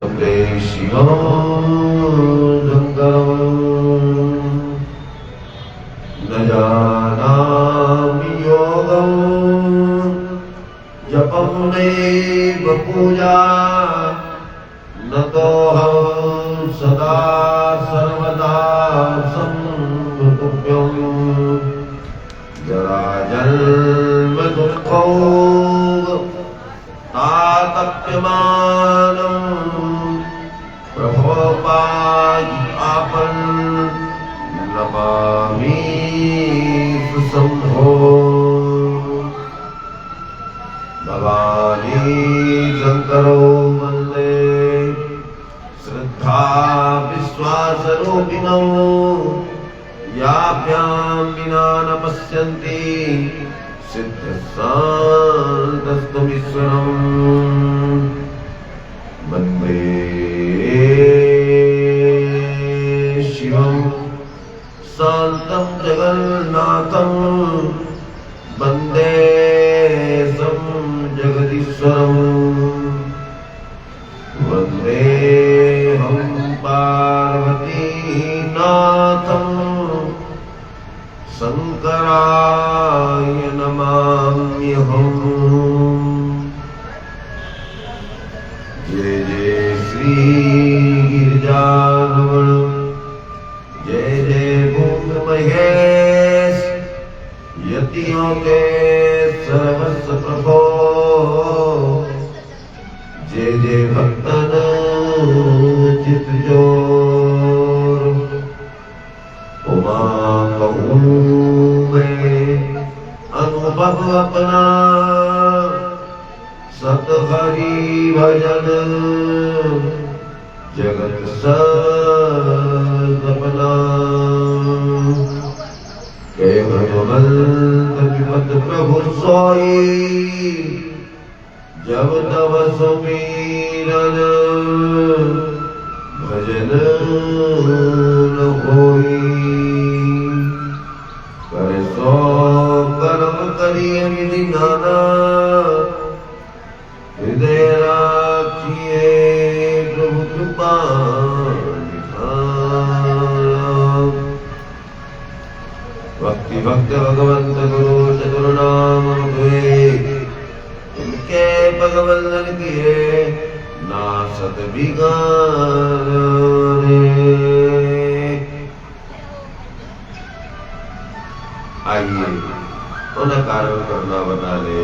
शिवं न जानामि योगं जपं नैव पूजा न तोऽहं सदा सर्वदा संतुभ्यं जराजन्म दुःखौ तातप्यमानं प्रभोपापन नमामि शंभो भवानी शंकरो वंदे श्रद्धा विश्वासरूपिणौ याभ्यां विना न पश्यन्ति सिद्धसान्तस्तमीश्वरम् वन्दे शिवं शान्तं जगन्नाथं वन्दे सं जगदीश्वरं वन्देऽहं पार्वतीनाथं शंकराय नमाम्यहम्। जय जय श्री गिरिजारमण, जय जय भूत महेश, यतियों के सर्वस्व प्रभो, जय जय भक्तन चित जोर। उमा कहूँ मैं अनुभव अपना, सत हरि भजन जगत सपना। केवलवंत विपद प्रभु सोई, जब तब सुमीरन भजन न होई। कर सो कर्म करिए विधि नाना, हृदय राखिए प्रभु कृपा निधान। भक्ति भक्त भगवंत गुरु चतुर्नाम हुए, इनके भगवंदन किए नासत बिगाने। आइए उन कारण करना बना ले,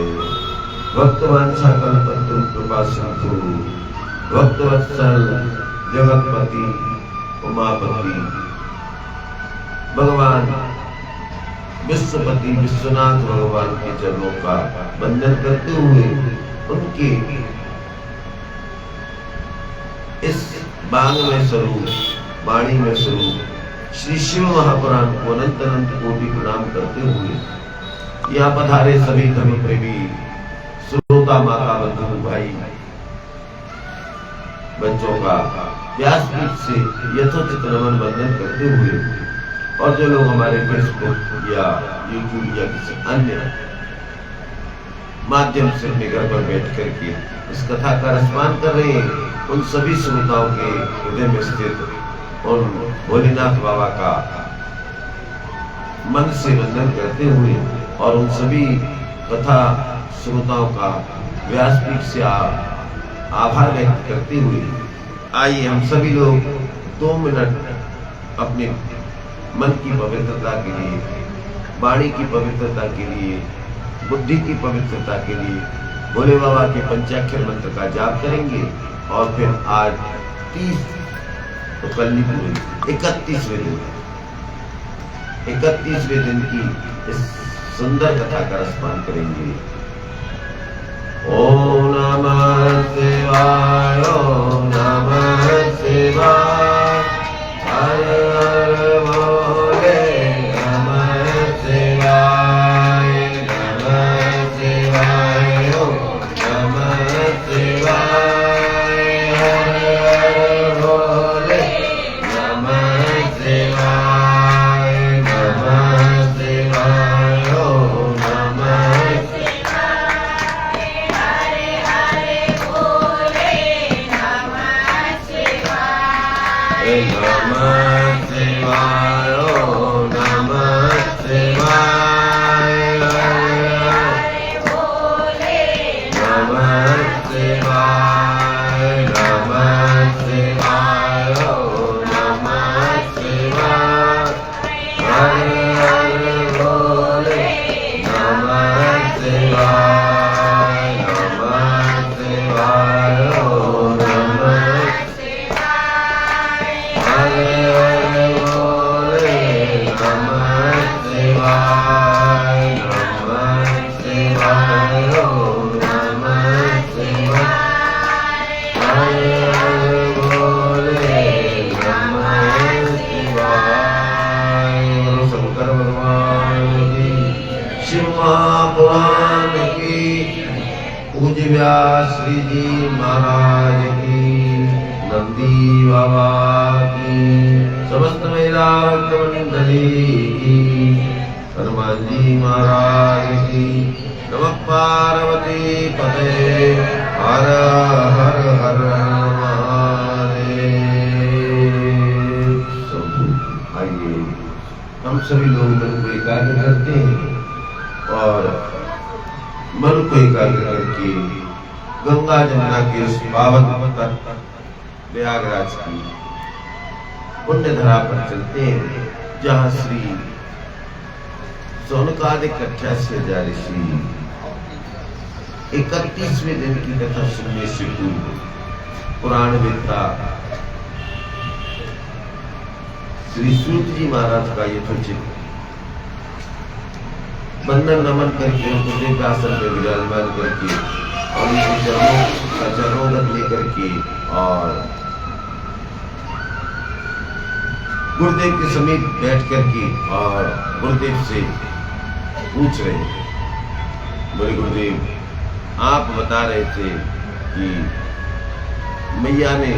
भक्तवत्सल कल्पतरु कृपा सिंधु, भक्तवत्सल जगतपति उमापति भगवान विश्वपति विश्वनाथ भगवान के चरणों का वंदन करते हुए उनके इस बांग में स्वरूप वाणी में स्वरूप श्री शिव महापुराण को अनंत अनंत कोटि प्रणाम करते हुए यहाँ पधारे सभी धर्म प्रेमी श्रोता माता बंधु भाई बच्चों का व्यासपीठ से यथोचित नमन वंदन करते हुए, और जो लोग हमारे फेसबुक या यूट्यूब या किसी अन्य माध्यम से अपने घर पर बैठ करके इस कथा का रसपान कर रहे हैं, उन सभी श्रोताओं के हृदय में स्थित उन भोलेनाथ बाबा का मन से वंदन करते हुए और उन सभी कथा श्रोताओं का व्यासपीठ से आभार व्यक्त करते हुए, आइए हम सभी लोग 2 मिनट अपने मन की पवित्रता के लिए, वाणी की पवित्रता के लिए, बुद्धि की पवित्रता के लिए भोले बाबा के पंचाक्षर मंत्र का जाप करेंगे। और फिर आज 30 तो कल नहीं पूरे 31वें दिन की इस सुंदर कथा का रसपान करेंगे। ओम नमः शिवाय, ओम नमः शिवाय, हर हर भोले नमः शिवाय, नमः शिवाय, ओम नमः शिवाय, हर हर भोले नमः शिवाय, नमः शिवाय, ओम नमः शिवाय, हरे हरे भोले नमः नमः शिवाय ओम नमः शिवाय नमः शिवाय नमः शिवाय ओम नमः शिवाय हरे हरे बोले नमः शिवाय नमः शिवाय ओम नमः हरे हरे बोले नमः शिवाय नमः शिवाय ओम नमः शिवाय हरे हरे बोले नमः शिवाय। शंकर भगवान की, शिव महापुराण की, पूज्य व्यास श्री जी महाराज की, नंदी बाबा की, समस्त महिला मंडली की, हनुमान जी महाराज की। नमः पार्वती पते हर हर हर महादेव। आइए हम सभी लोग मन को एकाग्र करते हैं और मन को एकाग्र करके गंगा जमुना के उस पावन तट प्रयागराज की पुण्य धरा पर चलते हैं, जहाँ श्री सौनकादिक 88,000 ऋषि 31वें दिन की कथा सुनने से पूर्व पुराण वेत्ता श्री सूत जी महाराज का यथोचित वंदन नमन करके उनके आसन में विराजमान करके और उनके चरणों का चरणों लेकर के और गुरुदेव के समीप बैठ करके और गुरुदेव से पूछ रहे हैं, बोले गुरुदेव आप बता रहे थे कि मैया ने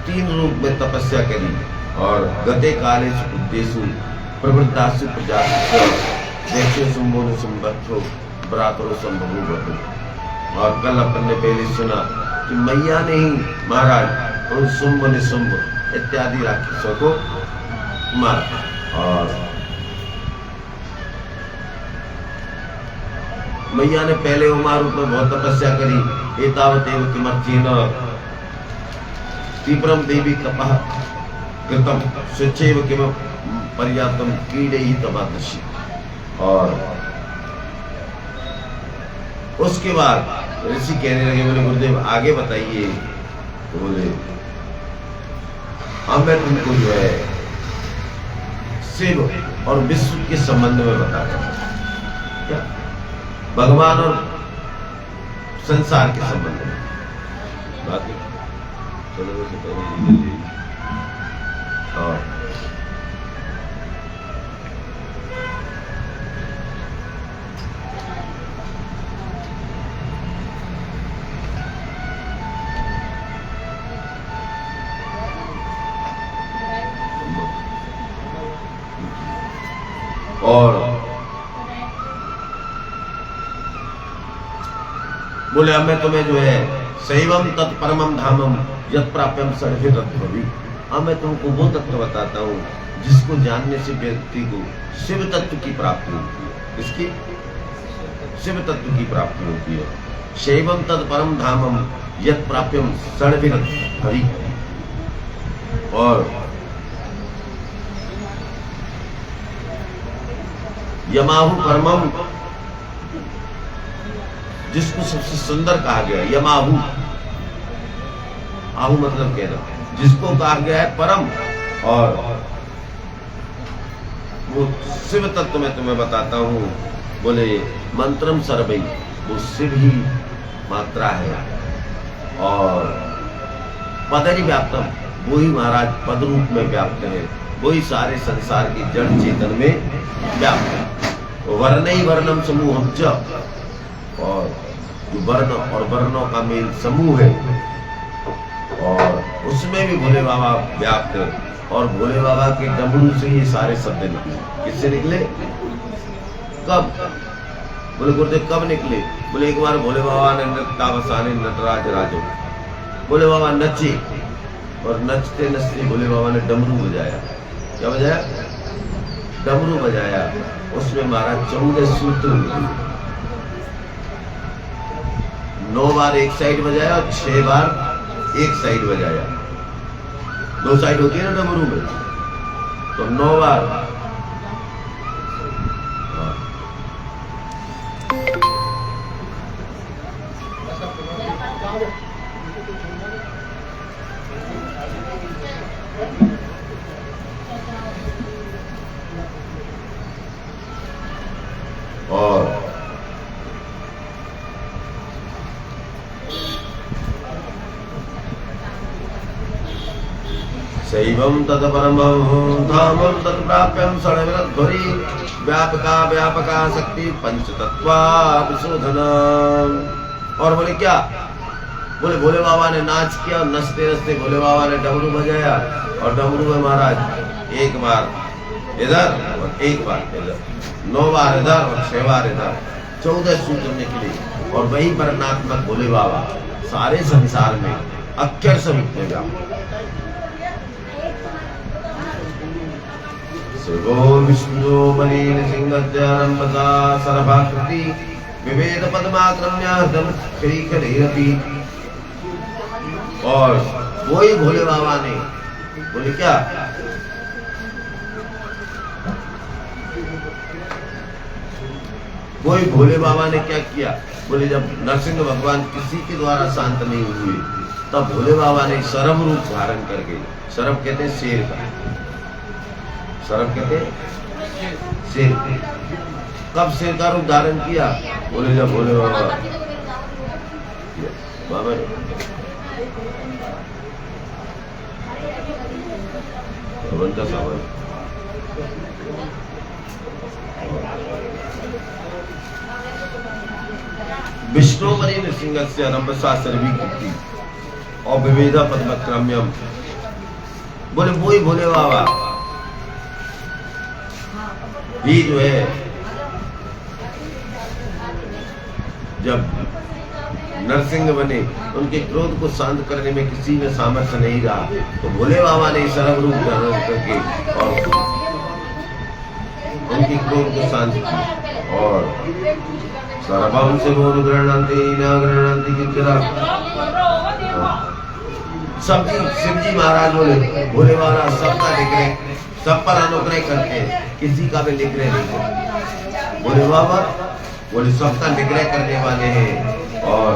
तीन रूप में तपस्या करी और गते काले उद्देश्य प्रवृत्तासु प्रजाति देशो संबोध संबद्धो बरातरो संभवो। और कल अपन ने पहले सुना कि मैया ने ही महाराज उन शुंभ निशुंभ इत्यादि राक्षसों को मारा और मैया ने पहले उमा रूप में बहुत तपस्या करी। एतावतेव किमर्थेन तीव्रम देवी कपः कृतम स्वच्छैव किम पर्याप्तम कीड़े तमादृशी। और उसके बाद ऋषि कहने लगे, बोले गुरुदेव आगे बताइए। तो बोले अब मैं तुमको जो है शिव और विश्व के संबंध में बताता हूं, क्या भगवान और संसार के संबंध में बात। चलो और बोले अब मैं तुम्हें जो है शैवम तत्परमम धामम यत् प्राप्यम सर्वे तत्त्वि। अब मैं तुमको वो तत्व बताता हूँ जिसको जानने से व्यक्ति को शिव तत्व की प्राप्ति होती है। इसकी शिव तत्व की प्राप्ति होती है। शैवम तत्परम धामम यत् प्राप्यम सर्वे तत्त्वि। और यमाहु परमम, जिसको सबसे सुंदर कहा गया है, यमाहु। आहु मतलब कहना, जिसको कहा गया है परम। और वो शिव तत्व में तुम्हें बताता हूँ। बोले मंत्रम सर्वै, वो शिव ही मात्रा है। और पदरी व्याप्तम, वो ही महाराज पद रूप में व्याप्त है। वो ही सारे संसार की जड़ चेतन में व्याप्त है। वर्ण ही वर्णम समूहम च, और जो वर्ण और वर्णों का मेल समूह है और उसमें भी भोले बाबा व्याप्त है। और भोले बाबा के डमरू से ये सारे शब्द निकले। किससे निकले? कब? बोले गुरुदेव कब निकले? बोले एक बार भोले बाबा ने नृत्यावसाने नटराज राजो, भोले बाबा नचे और नचते नचते भोले बाबा ने डमरू बजाया। क्या बजाया? डमरू बजाया। उसमें महाराज 14 सूत्र निकले। 9 बार एक साइड बजाया और 6 बार एक साइड बजाया। 2 साइड होती है ना डमरू में, तो 9 बार। और शैवं तत् परमं धामं तत् प्राप्यं षड्विधध्वरि व्यापका व्यापका शक्ति पंचतत्वा विशोधनम। और बोले क्या? बोले भोले बाबा ने नाच किया, नचते नचते भोले बाबा ने डमरू बजाया और डमरू में महाराज एक बार इधर और एक बार इधर, 9 बार इधर और 6 बार इधर, 14 सूत्र निकले। और वही वर्णात्मक भोले बाबा सारे संसार में अक्षर से मिटेगा। शिवो विष्णु मलिन सिंहद्यारंभसा सर्वाकृति विवेद पद्माक्रम्य हृदम श्रीकरेरपि। और वही भोले बाबा ने बोले क्या? वही भोले बाबा ने क्या किया? बोले जब नरसिंह भगवान किसी के द्वारा शांत नहीं हुए तब भोले बाबा ने सरम रूप धारण करके, सरम कहते हैं शेर का, सरम कहते हैं शेर। कब शेर का रूप धारण किया? बोले जब भोले बाबा का सावन विष्णु मरी नृसिंह से आरंभसा सर्वी कीर्ति और विवेदा पद्मक्रम्यम। बोले वही भोले बाबा ही जो है जब नरसिंह बने, उनके क्रोध को शांत करने में किसी में सामर्थ्य नहीं रहा तो भोले बाबा ने सर्व रूप धारण करके और उनके क्रोध को शांत किया। और सर्वम से बोल गृहणंती न गृहणंती की तरह सब शिव जी महाराज बोले भोले बाबा सबका निग्रह, सब पर अनुग्रह करते हैं, किसी का भी निग्रह नहीं करते। भोले बाबा बोले सबका निग्रह करने वाले हैं। और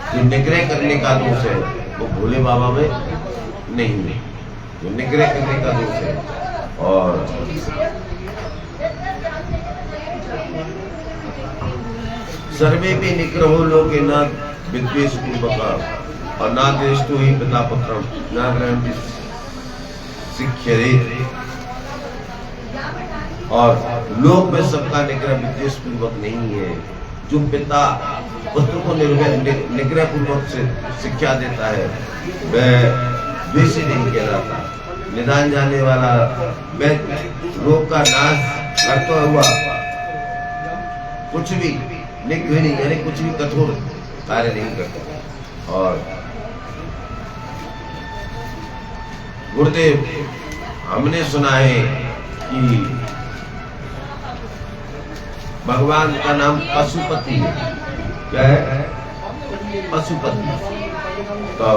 जो निग्रह करने का दोष है वो भोले बाबा में नहीं है, जो निग्रह करने का दोष है। और सर्वे भी निग्रहो लोके न विद्वेष पूर्वक और ना द्वेष्टो ही पिता पुत्रम न ग्रहण शिक्षरे। और लोक में सबका निग्रह विद्वेष पूर्वक नहीं है। जो पिता पुत्र को निग्रह पूर्वक से शिक्षा देता है वह द्वेषी नहीं कहलाता। निदान जाने वाला वह रोग का नाश करता हुआ कुछ भी निग्रह नहीं, यानी कुछ भी कठोर कार्य नहीं करता। और गुरुदेव हमने सुना है कि भगवान का नाम पशुपति है। क्या है? पशुपति। तो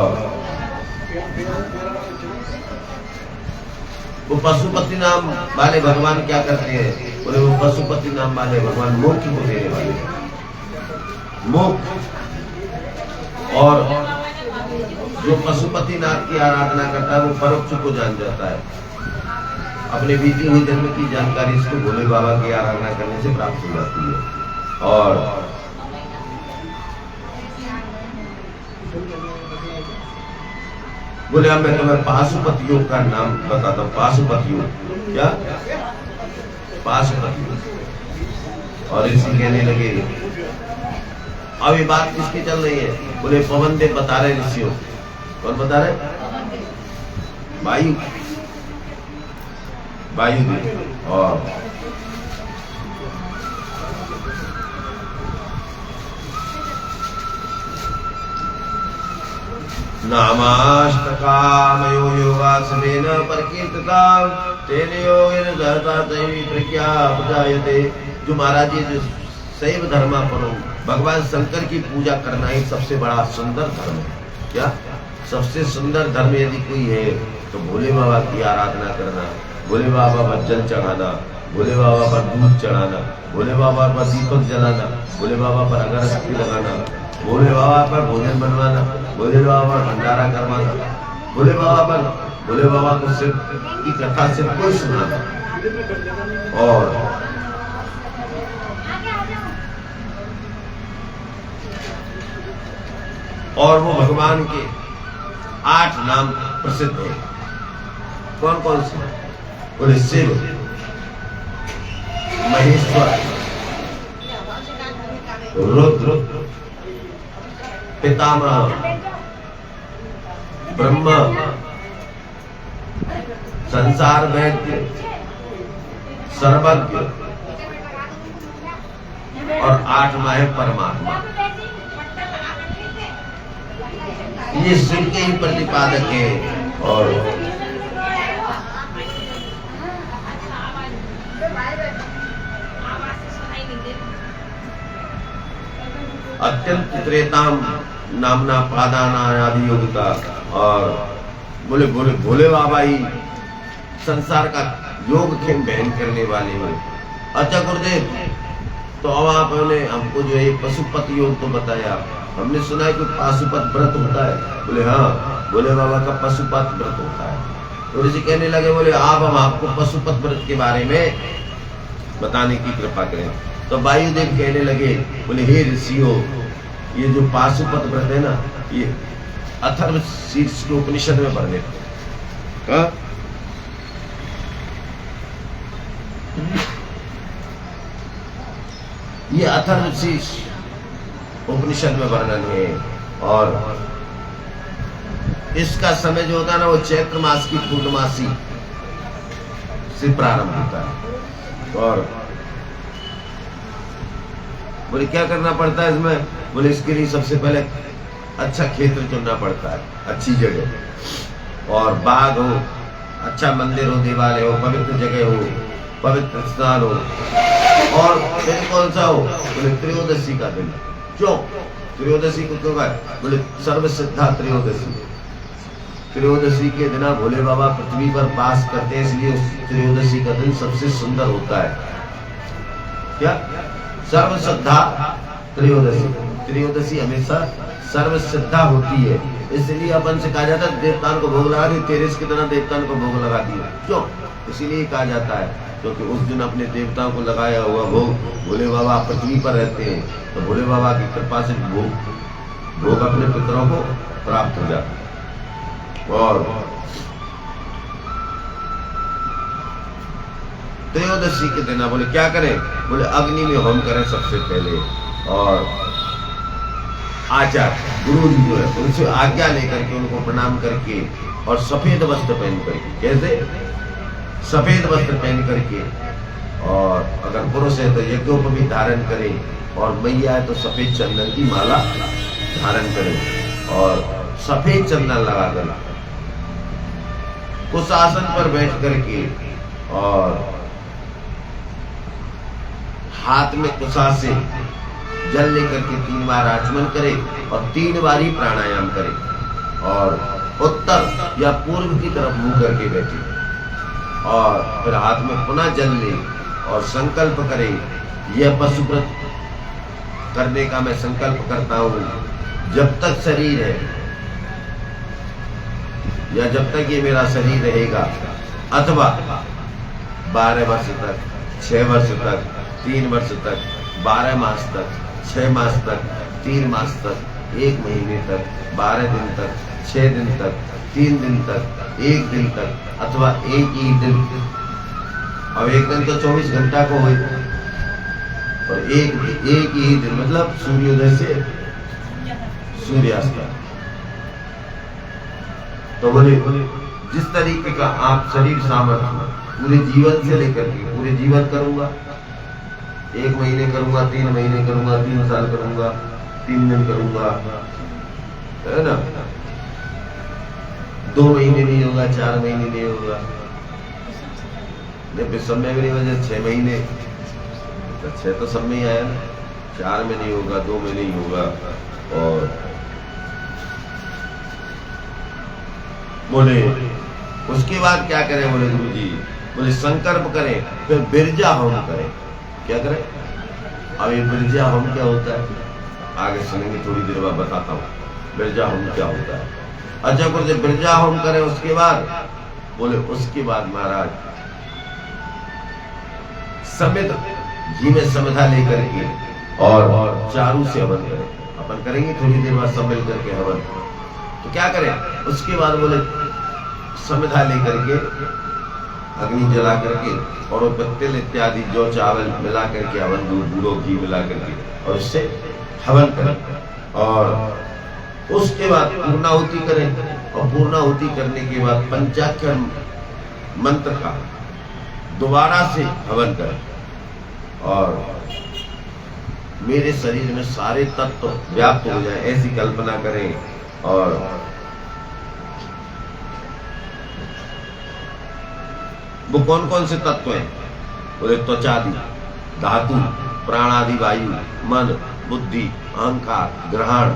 वो पशुपति नाम वाले भगवान क्या करते हैं? बोले वो पशुपति नाम वाले भगवान मोक्ष को देने वाले, मोक्ष। और जो पशुपति नाथ की आराधना करता है वो परोक्ष को जान जाता है। अपने बीते हुए जन्म की जानकारी इसको भोले बाबा की आराधना करने से प्राप्त हो जाती है। और बोले अब मैं तुम्हें पाशुपति योग का नाम बताता हूँ। पाशुपति योग क्या? पाशुपति योग। और इसी कहने लगे अब ये बात किसकी चल रही है? बोले पवन देव बता रहे ऋषियों। कौन बता रहे? वायु, वायु देव। और नामाष्टकामयो योगासनेन परकीर्तिता तेन योगेन दहता दैवी प्रज्ञा प्रजायते। जो महाराज जी जो शैव धर्म पर भगवान शंकर की पूजा करना ही सबसे बड़ा सुंदर धर्म है। क्या सबसे सुंदर धर्म यदि कोई है तो भोले बाबा की आराधना करना, भोले बाबा पर जल चढ़ाना, भोले बाबा पर दूध चढ़ाना, भोले बाबा पर दीपक जलाना, भोले बाबा पर अगरबत्ती लगाना, भोले बाबा पर भोजन बनवाना, भोले बाबा पर भंडारा करवाना, भोले बाबा को सिर्फ की कथा सिर्फ कोई सुनाना। और वो भगवान के 8 नाम प्रसिद्ध है। कौन कौन से? बोले शिव, महेश्वर, रुद्र, पितामह, ब्रह्मा, संसार वैद्य, सर्वज्ञ और 8वां है परमात्मा। ये शिव के ही प्रतिपादक है। और अत्यंत त्रेताम नामना पादाना आदि योगिता। और भोले बाबा ही संसार का योग खेम बहन करने वाले हैं। अच्छा गुरुदेव, तो अब आपने हमको जो है पशुपत योग तो बताया, हमने सुना है कि पाशुपत व्रत होता है। बोले हाँ, भोले बाबा का पशुपत व्रत होता है। तो ऋषि कहने लगे, बोले आप हम आपको पशुपत व्रत के बारे में बताने की कृपा करें। तो वायुदेव कहने लगे, बोले हे ऋषियों, ये जो पाशुपत व्रत है ना, ये अथर्वशीर्ष के उपनिषद में वर्णित है। ये अथर्वशीर्ष उपनिषद में वर्णन है। और इसका समय जो होता है ना, वो चैत्र मास की पूर्णमासी से प्रारंभ होता है। और बोले क्या करना पड़ता है इसमें? बोले इसके लिए सबसे पहले अच्छा क्षेत्र चुनना पड़ता है, अच्छी जगह, और बाग हो, अच्छा मंदिर हो, देवालय हो, पवित्र जगह हो, पवित्र स्नान हो। और दिन कौन सा हो? बोले त्रयोदशी का दिन। क्यों त्रयोदशी को क्यों कहा? बोले सर्व सिद्धा त्रयोदशी। त्रयोदशी के दिन भोले बाबा पृथ्वी पर वास करते हैं, इसलिए त्रयोदशी का दिन सबसे सुंदर होता है। क्या? सर्व श्रद्धा त्रयोदशी। त्रयोदशी हमेशा सर्व श्रद्धा होती है, इसलिए अपन से कहा जाता है देवताओं को भोग लगा दी, तेरस की तरह देवताओं को भोग लगा दिया। क्यों? इसीलिए कहा जाता है क्योंकि उस दिन अपने देवताओं को लगाया हुआ भोग भोले बाबा पृथ्वी पर रहते हैं, तो भोले बाबा की कृपा से भोग अपने पितरों को प्राप्त हो जाता है। और त्रयोदशी के दिन बोले क्या करें? बोले अग्नि में होम करें सबसे पहले। और आचार्य गुरु जी जो है उनसे आज्ञा लेकर के, उनको प्रणाम करके, और सफेद वस्त्र पहन करके, कैसे? सफेद वस्त्र पहन करके, और अगर पुरुष है तो यज्ञोपवीत धारण करें, और मैया है तो सफेद चंदन की माला धारण करें, और सफेद चंदन लगाकर उस आसन पर बैठ करके, और हाथ में कुशा से जल लेकर के 3 बार आचमन करे, और 3 बार ही प्राणायाम करे, और उत्तर या पूर्व की तरफ मुंह करके बैठे, और फिर हाथ में पुनः जल ले, और संकल्प करे, यह पशुव्रत करने का मैं संकल्प करता हूँ जब तक शरीर है, या जब तक ये मेरा शरीर रहेगा, अथवा 12 वर्ष तक, 6 वर्ष तक, 3 वर्ष तक, 12 मास तक, 6 मास तक, 3 मास तक, 1 महीने तक, 12 दिन तक, 6 दिन तक, 3 दिन तक, 1 दिन तक, अथवा एक ही दिन। अब एक दिन तो 24 घंटा को हुई, और एक ही दिन मतलब सूर्योदय से सूर्यास्त तक। तो बोले जिस तरीके का आप शरीर सामर्थ्य पूरे जीवन से लेकर के पूरे जीवन करूंगा, 1 महीने करूंगा, 3 महीने करूंगा, 3 साल करूंगा, 3 दिन करूंगा, है ना? 2 महीने नहीं होगा, 4 महीने नहीं होगा, नहीं फिर सब में भी नहीं वजह 6 महीने, तो 6 तो सब में ही आया ना, 4 में नहीं होगा, 2 में नहीं होगा। और बोले उसके बाद क्या करें, बोले गुरु जी, बोले संकल्प करें, फिर बिरजा होम करें। क्या करें? अब ये बिरजा होम क्या होता है आगे सुनेंगे, थोड़ी देर बाद बताता हूँ बिरजा होम क्या होता है। अच्छा गुरु जी, बिरजा होम करें, उसके बाद बोले उसके बाद महाराज समित घी में समिधा लेकर के और चारू से हवन करें। अपन करेंगे थोड़ी देर बाद सब मिल करके हवन। तो क्या करें? उसके बाद बोले समिधा लेकर के अग्नि जला करके और वो पत्तेल इत्यादि जौ चावल मिला करके हवन, दूध बूढ़ो घी मिला करके और इससे हवन करें। और उसके बाद पूर्णाहुति करें और पूर्णाहुति करने के बाद पंचाक्षर मंत्र का दोबारा से हवन करें और मेरे शरीर में सारे तत्व व्याप्त हो जाए ऐसी कल्पना करें। और वो कौन कौन से तत्व हैं? बोले त्वचादि, धातु, प्राणादि, वायु, मन, बुद्धि, अहंकार, ग्रहण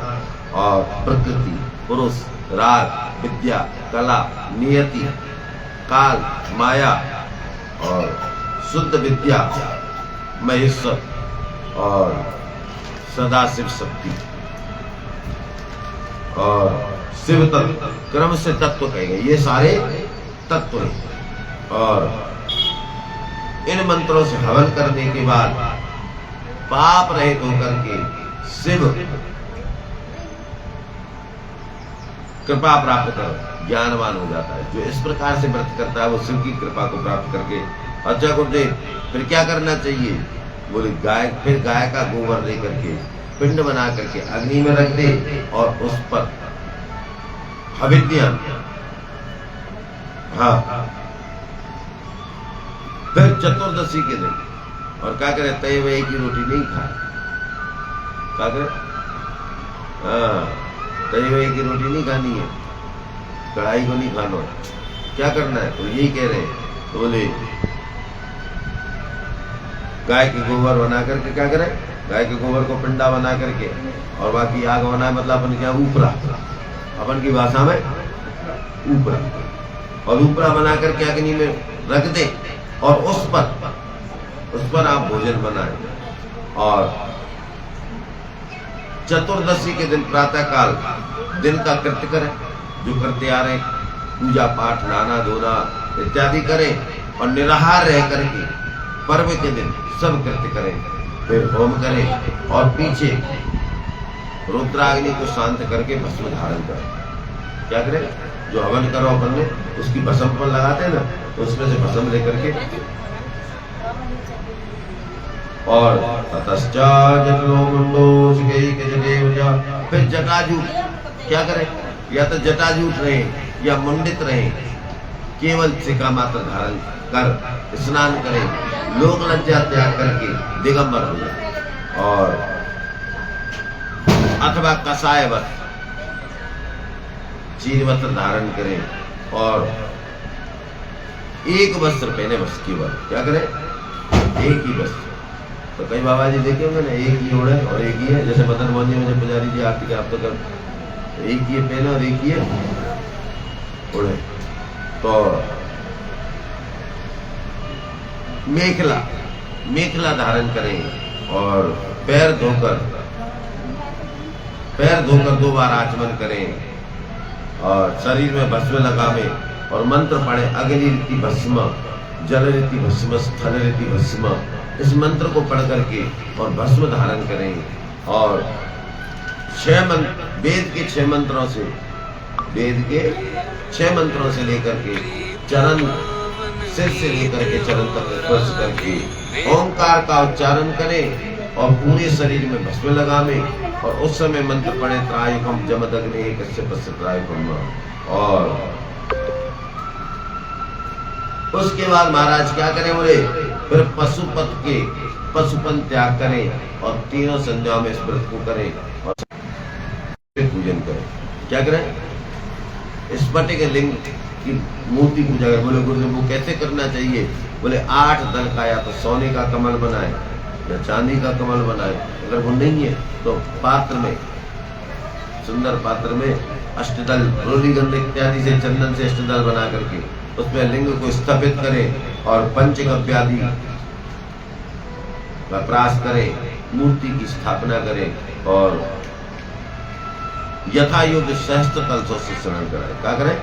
और प्रकृति, पुरुष, राग, विद्या, कला, नियति, काल, माया और शुद्ध विद्या, महेश्वर और सदाशिव शक्ति और शिव तत्व, क्रम से तत्व कहेंगे, ये सारे तत्व हैं। और इन मंत्रों से हवन करने के बाद पाप रहित होकर के शिव कृपा प्राप्त कर ज्ञानवान हो जाता है। जो इस प्रकार से व्रत करता है वो शिव की कृपा को प्राप्त करके। अच्छा गुरुदेव, फिर क्या करना चाहिए? बोले फिर गाय का गोबर लेकर के पिंड बना करके अग्नि में रख दे और उस पर हविद्या, हाँ, फिर चतुर्दशी के दिन और क्या करे, तय वही की रोटी नहीं खाए। क्या करे? हाँ, तय वही की रोटी नहीं खानी है, कढ़ाई को नहीं खाना। क्या करना है? तो यही कह रहे हैं। तो बोले गाय के गोबर बना करके क्या करें? गाय के गोबर को पिंडा बना करके और बाकी आग बना, मतलब अपन क्या ऊपरा, अपन की भाषा में ऊपरा, और ऊपरा बना करके अग्नि में रख दे और उस पर आप भोजन बनाएं। और चतुर्दशी के दिन प्रातः काल दिन का कृत्य करें, जो करते आ रहे, पूजा पाठ, नहाना धोना इत्यादि करें और निराहार रह करके पर्व के दिन सब कृत्य करें। फिर होम करें और पीछे रुद्राग्नि को शांत करके भस्म धारण करें। क्या करें? जो हवन करो अपन ने उसकी भस्म पर लगाते हैं ना, तो उसमें से भस्म लेकर के और फिर जटाजूट क्या करें? या तो जटाजूट रहे या मुंडित रहे, केवल सिका मात्र धारण कर स्नान करें, लोक लज्जा त्याग करके दिगंबर हो जाए। और अथवा कसाय वस्त्र, चीर वस्त्र धारण करें और एक वस्त्र पहने, बस केवल क्या करें? एक ही वस्त्र। तो कई बाबा जी देखे होंगे ना, एक ही ओढ़े और एक ही है, जैसे मदन मोहन जी में जब पुजारी जी आरती का आप तो कर एक ही पहने और एक ही है ओढ़े। तो मेखला धारण करें और पैर धोकर 2 बार आचमन करें और शरीर में भस्म लगावें और मंत्र पढ़े, अग्नि रीति भस्म, जल रीति भस्म, स्थल रीति भस्म, इस मंत्र को पढ़ करके और भस्म धारण करें। और 6 मंत्र, वेद के 6 मंत्रों से लेकर के चरण, सिर से लेकर के चरण तक स्पर्श करके ओंकार का उच्चारण करें और पूरे शरीर में भस्म लगावें और उस समय मंत्र पढ़े, त्रायुकम जमदग्नि कश्यपस्य त्रायुकम। और उसके बाद महाराज क्या करें? बोले फिर पशुपन त्याग करें और तीनों संध्याओं में इस व्रत को करें और पूजन करें। क्या करें? स्फटिक लिंग की मूर्ति पूजा करे। बोले गुरुदेव वो कैसे करना चाहिए? बोले 8 दल का या तो सोने का कमल बनाए या चांदी का कमल बनाए। अगर वो नहीं है तो पात्र में, सुंदर पात्र में अष्टदल रोली गंध इत्यादि से, चंदन से अष्टदल बना करके उसमें लिंग को स्थापित करे और पंचगव्यादि का प्रास करे, मूर्ति की स्थापना करे और यथा योग्य सहस्त्र कलशों से स्नान कराए। क्या करे?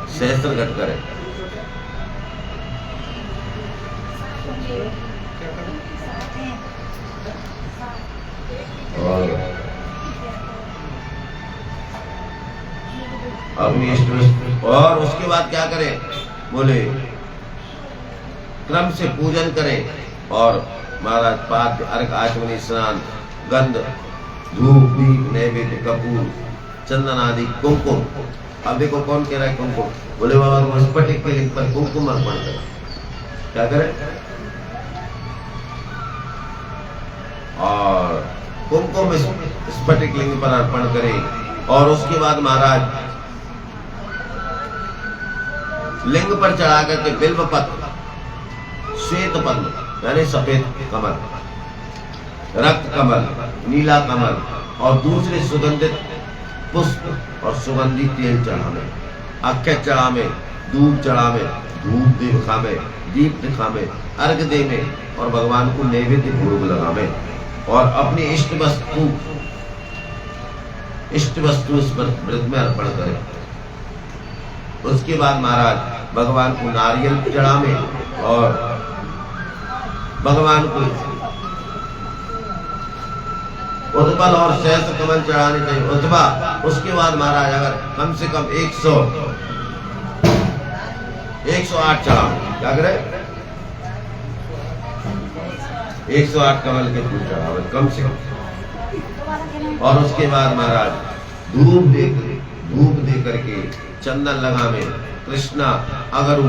सहस्त्र घट करे। और अपनी इष्ट, और उसके बाद क्या करें? बोले क्रम से पूजन करें और महाराज पाद्य अर्घ आचमनी स्नान, गंध, धूप, दीप, नैवेद्य, कपूर, चंदन आदि, कुमकुम। अब देखो कौन कह रहा है कुमकुम? बोले बाबा को स्फटिक के लिंग पर कुमकुम अर्पण करें। क्या करें? और कुमकुम स्फटिक लिंग पर अर्पण करें और उसके बाद महाराज लिंग पर चढ़ा करके बिल्व पत्र, श्वेत पद्म यानी सफेद कमल, रक्त कमल, नीला कमल और दूसरे सुगंधित पुष्प और सुगंधित तेल चढ़ावे, अक्षय चढ़ावे, दूध चढ़ावे, धूप दिखावे, दीप दिखावे, अर्घ देवे और भगवान को नैवेद्य भोग लगावे और अपनी इष्ट वस्तु इस व्रत में अर्पण करें। उसके बाद महाराज भगवान को नारियल चढ़ावे और भगवान को उद्बल और सहस्त्र कमल चढ़ाने चाहिए। उद्बा, उसके बाद महाराज अगर कम से कम 108 चढ़ावे। क्या करे? 108 कमल के फूल चढ़ावे कम से कम। और उसके बाद महाराज धूप दे करके चंदन लगावे, कृष्णा अगरु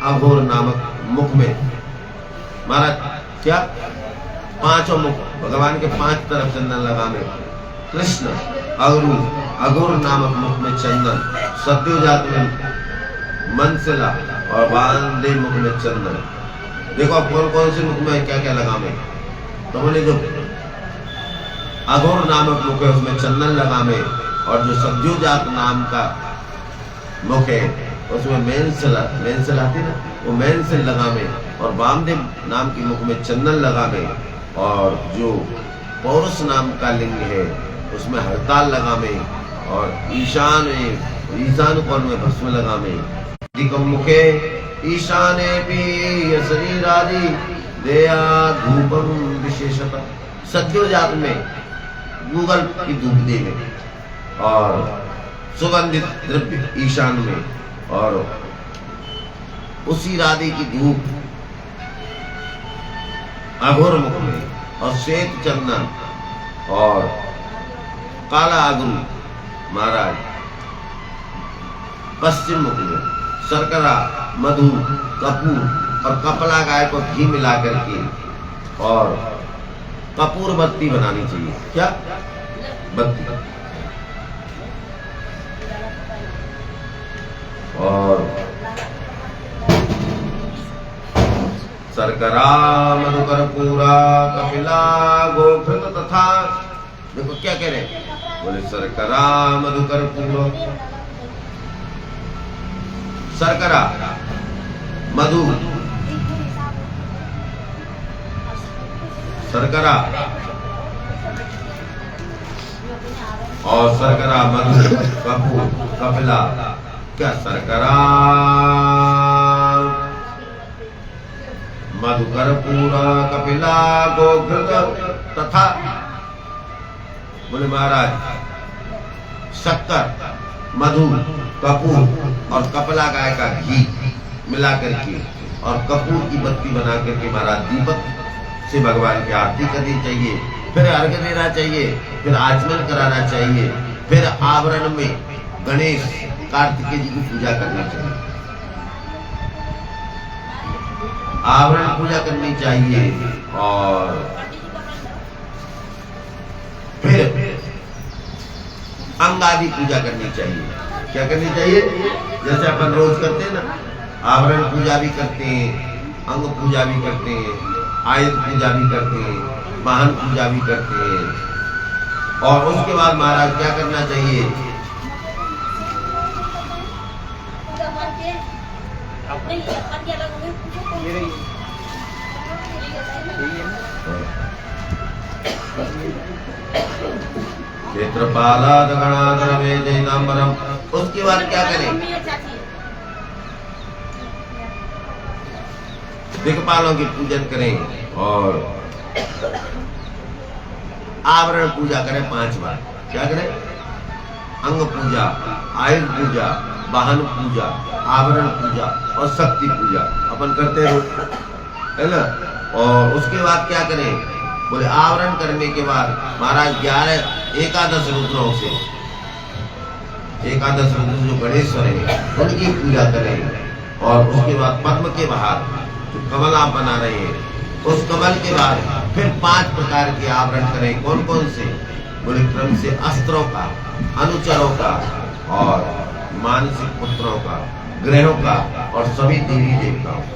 अघोर नामक मुख में। महाराज क्या? 5 मुख, भगवान के 5 तरफ चंदन लगावे। कृष्ण अगरु अघोर नामक मुख में चंदन, सत्योजात में मनसिला और वांदे मुख में चंदन। देखो आप कौन कौन से मुख में क्या क्या लगावे? तो बोले जो अघोर नामक मुख है उसमें चंदन लगावे और जो सद्योजात नाम का मुख है उसमें मेंसिल आती ना, वो मेंसिल लगावे और वामदेव नाम की मुख में चंदन लगावे और जो पौरुष नाम का लिंग है उसमें हड़ताल लगावे और ईशान कोण में भस्म लगावे। मुखे ईशाने भी शरीरादि देया धूपम विशेषतः। सद्योजात में गूगल की धूप देवे और सुगंधित द्रव्य ईशान में और उसी राधे की धूप अघोर मुख में और श्वेत चंदन और काला अगरू महाराज पश्चिम मुख में, शर्करा, मधु, कपूर और कपला गाय को घी मिला करके और कपूर बत्ती बनानी चाहिए। क्या बत्ती? और शर्करा, मधुकर, पूरा, कपिला, गोघृत तथा, देखो क्या कह रहे हैं? बोले शर्करा, मधुकर, पूरा, शर्करा, मधु, शर्करा और शर्करा, मधु, कपूर, कपिला, क्या शर्करा, मधुकर, पूरा, कपिला, गोघृत तथा, बोले महाराज शक्कर, मधु, कपूर और कपला गाय का घी मिला करके और कपूर की बत्ती बना करके महाराज दीपक से भगवान की आरती करनी चाहिए, फिर अर्घ देना चाहिए, फिर आचमन कराना चाहिए, फिर आवरण में गणेश कार्तिकेय जी की पूजा करनी चाहिए, आवरण पूजा करनी चाहिए और फिर अंग आदि पूजा करनी चाहिए। क्या करनी चाहिए? जैसे अपन रोज करते हैं ना, आवरण पूजा भी करते हैं, अंग पूजा भी करते हैं, आयुध पूजा भी करते हैं, वाहन पूजा भी करते हैं। और उसके बाद महाराज क्या करना चाहिए? क्षेत्रपालाद गणाधर वेदैनाम्बरम। उसके बाद क्या करें? दिक्पालों की पूजन करें और आवरण पूजा करें 5 बार। क्या करें? अंग पूजा, आयुध पूजा, वाहन पूजा, आवरण पूजा और शक्ति पूजा अपन करते हैं, है ना। और उसके बाद क्या करें? बोले आवरण करने के बाद महाराज 11 एकादश रुद्रों से, एकादश रुद्र जो गणेश्वर है उनकी पूजा करें। और उसके बाद पद्म के बाहर जो कमल आप बना रहे हैं उस कमल के बाद फिर 5 प्रकार के आवरण करें। कौन कौन से? बोले क्रम से अस्त्रों का, अनुचरों का और मानसिक पुत्रों का, ग्रहों का और सभी देवी देवताओं का।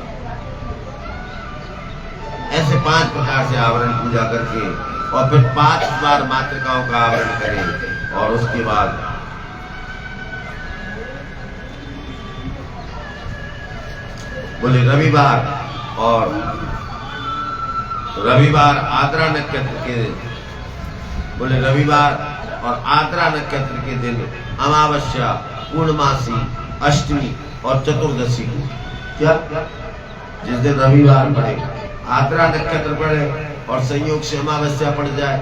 ऐसे 5 प्रकार से आवरण पूजा करके और फिर 5 बार मातृकाओं का आवरण करें। और उसके बाद बोले रविवार आद्रा नक्षत्र के, बोले रविवार और आद्रा नक्षत्र के दिन अमावस्या, पूर्णमासी, अष्टमी और चतुर्दशी को, क्या जिस दिन रविवार पड़े, आद्रा नक्षत्र पड़े और संयोग से अमावस्या पड़ जाए,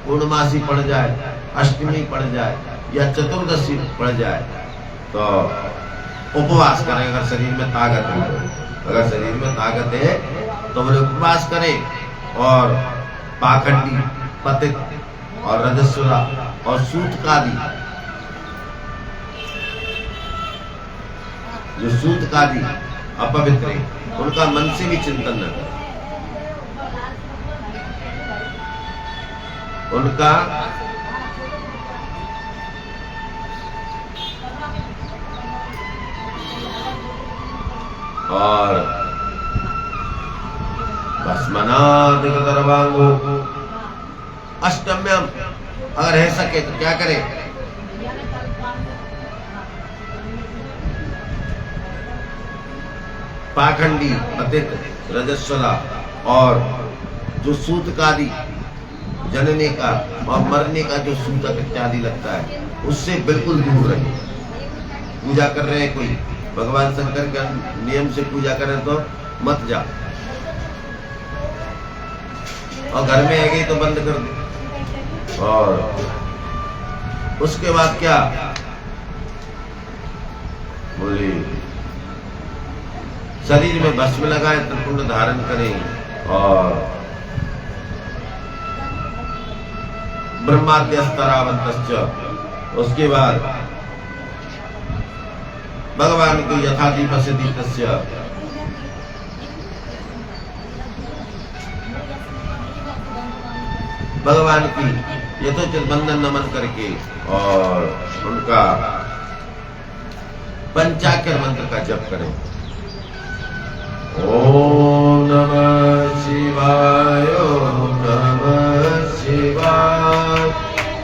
पूर्णमासी पड़ जाए, अष्टमी पड़ जाए या चतुर्दशी पड़ जाए तो उपवास करें। अगर शरीर में ताकत है तो, अगर शरीर में ताकत है तो बोले उपवास करें। और पाखंडी, पतित और रजस्वला और सूतकादी, जो सूतकादी अपवित्र है उनका मन से भी चिंतन न करें। उनका और भस्मनादिगतर्वांगो। अष्टम्यम अगर है सके तो क्या करें? पाखंडी, पतित, रजस्वला और जो सूतकादि, जनने का और मरने का जो सूतक इत्यादि लगता है उससे बिल्कुल दूर रहे। पूजा कर रहे हैं कोई, भगवान शंकर के नियम से पूजा करें तो मत जा, और घर में आ गई तो बंद कर दे। और उसके बाद क्या? बोले शरीर में भस्म लगाए, त्रिपुंड धारण करें और ब्रह्माद्यस्तरावंतश्च। उसके बाद भगवान को यथादीपस्य भगवान की यथोचित बंधन नमन करके और उनका पंचाक्षर मंत्र का जप करें। ओम नमः शिवाय, ओम नमः शिवाय,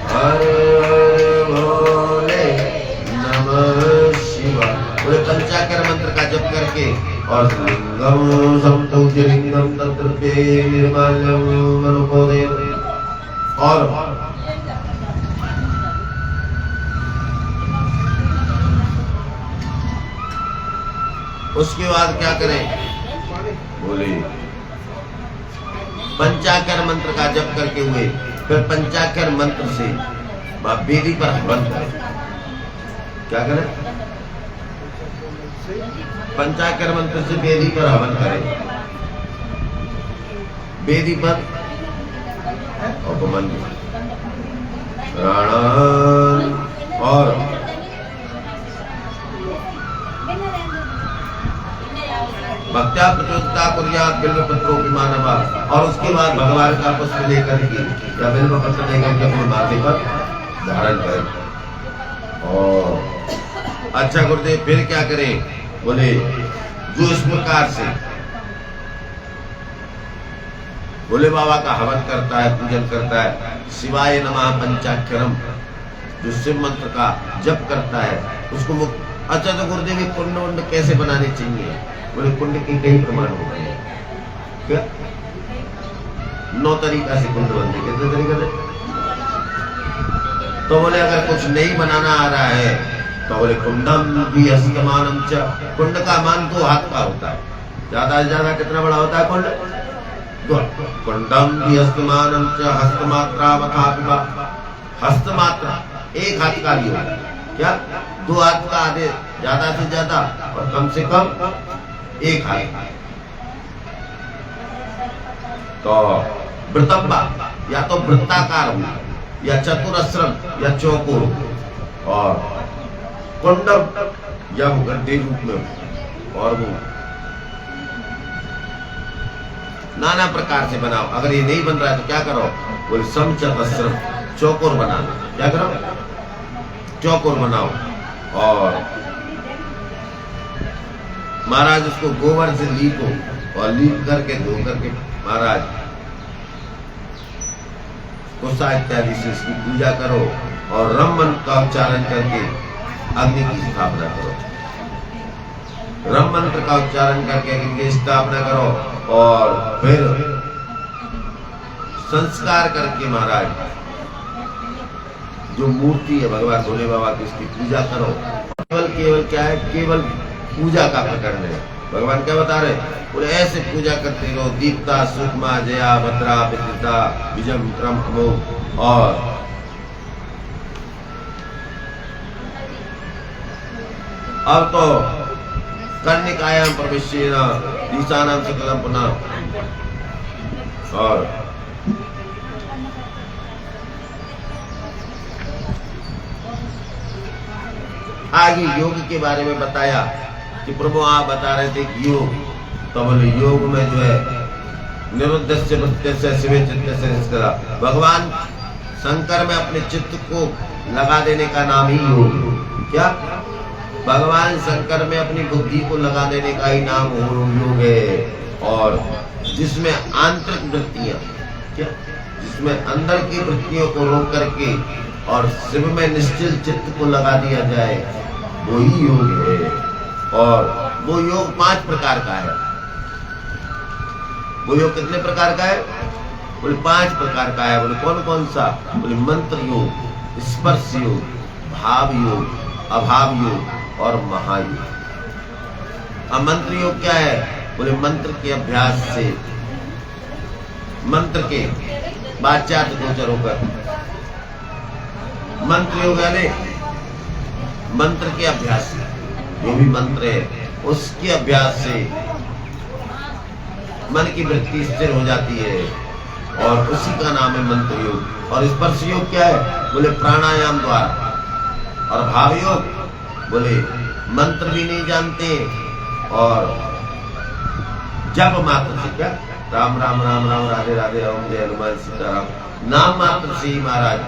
हर हर भोले नमः शिवाय। पूरे पंचाक्षर मंत्र का जप करके और लिंगम समतौज्यलिंगम तत्रपे निर्माल्यम मनोपोदे। और उसके बाद क्या करें? बोले पंचाक्षर मंत्र का जप करके हुए फिर पंचाक्षर मंत्र से वेदी पर हवन करें। क्या करें? पंचाक्षर मंत्र से वेदी पर हवन करें। वेदी पर उपमन प्राणान और भक्त्या प्रचोदिता कुर्यात बिल्व पत्रोपिमानवा। और उसके बाद भगवान का पुष्प लेकर के या बिल्व पत्र लेकर के अपने माथे पर धारण करें। और अच्छा गुरुदेव फिर क्या करें? बोले जो इस प्रकार से भोले बाबा का हवन करता है, पूजन करता है, शिवाय नमः पंचाक्षरम जो शिव मंत्र का जप करता है उसको मुक्त। अच्छा तो गुरुदेव कुंड वुंड कैसे बनाने चाहिए? बोले कुंड के कई प्रमाण हो गए हैं। क्या 9 तरीका से कुंड बनते, कितने तरीके से? तो बोले अगर कुछ नहीं बनाना आ रहा है तो बोले कुंडम भी हस्तमानम च, कुंड का मान 2 हाथ का होता है। ज्यादा से ज्यादा कितना बड़ा होता है कुंड? कुंडम भी हस्तमानम च हस्तमात्रा वथापिबा, हस्तमात्रा 1 हाथ का भी होता है। क्या 2 हाथ का आधे, ज्यादा से ज्यादा और कम से कम 1 हाथ। तो वृतम्बा या तो वृत्ताकार हो या चतुरस्रम या चौकोर, और कुंडम या गड्ढे रूप में, और वो नाना प्रकार से बनाओ। अगर ये नहीं बन रहा है तो क्या करो? बोले समचतस्रम, चौकोर बनाना। क्या करो? चौकोर बनाओ। और महाराज उसको गोबर से लीपो, और लीप करके धो करके महाराज कोसा इत्यादि से इसकी पूजा करो, और रम मंत्र का उच्चारण करके अग्नि की स्थापना करो। रम मंत्र का उच्चारण करके अग्नि की स्थापना करो, और फिर संस्कार करके महाराज जो मूर्ति है भगवान भोले बाबा की उसकी पूजा करो। केवल क्या है? केवल पूजा का प्रकरण है। भगवान क्या बता रहे? बोले ऐसे पूजा करते रहो, दीप्ता सुषमा जया भद्रा विदिता विजम क्रम अमोघ। और अब तो कर्णिकायाम प्रविश्येन ईशानां सकलं पुनः, और आगे योग के बारे में बताया कि प्रभु आप बता रहे थे कि योग, तो बोले योग में जो है निरुद्धस्य वृत्तस्य शिवे चित्तस्य निष्कला, भगवान शंकर में अपने चित्त को लगा देने का नाम ही योग। क्या? भगवान शंकर में अपनी बुद्धि को लगा देने का ही नाम योग है। और जिसमें आंतरिक वृत्तियां, क्या जिसमें अंदर की वृत्तियों को रोक करके और शिव में निश्चल चित्त को लगा दिया जाए, वही योग है। और वो योग 5 प्रकार का है। वो योग कितने प्रकार का है? बोले 5 प्रकार का है। बोले कौन कौन सा? बोले मंत्र योग, स्पर्श योग, भाव योग, अभाव योग और महायोग। अब मंत्र योग क्या है? बोले मंत्र के अभ्यास से, मंत्र के वाच्यार्थ गोचर होकर, मंत्र योग यानी मंत्र के अभ्यास से, जो भी मंत्र है उसके अभ्यास से मन की वृत्ति स्थिर हो जाती है, और उसी का नाम है मंत्र योग। और स्पर्श योग क्या है? बोले प्राणायाम द्वारा। और भाव योग बोले मंत्र भी नहीं जानते और जप मात्र से, क्या राम राम राम राम राधे राधे ओम जय हनुमान सीताराम, नाम मात्र से ही महाराज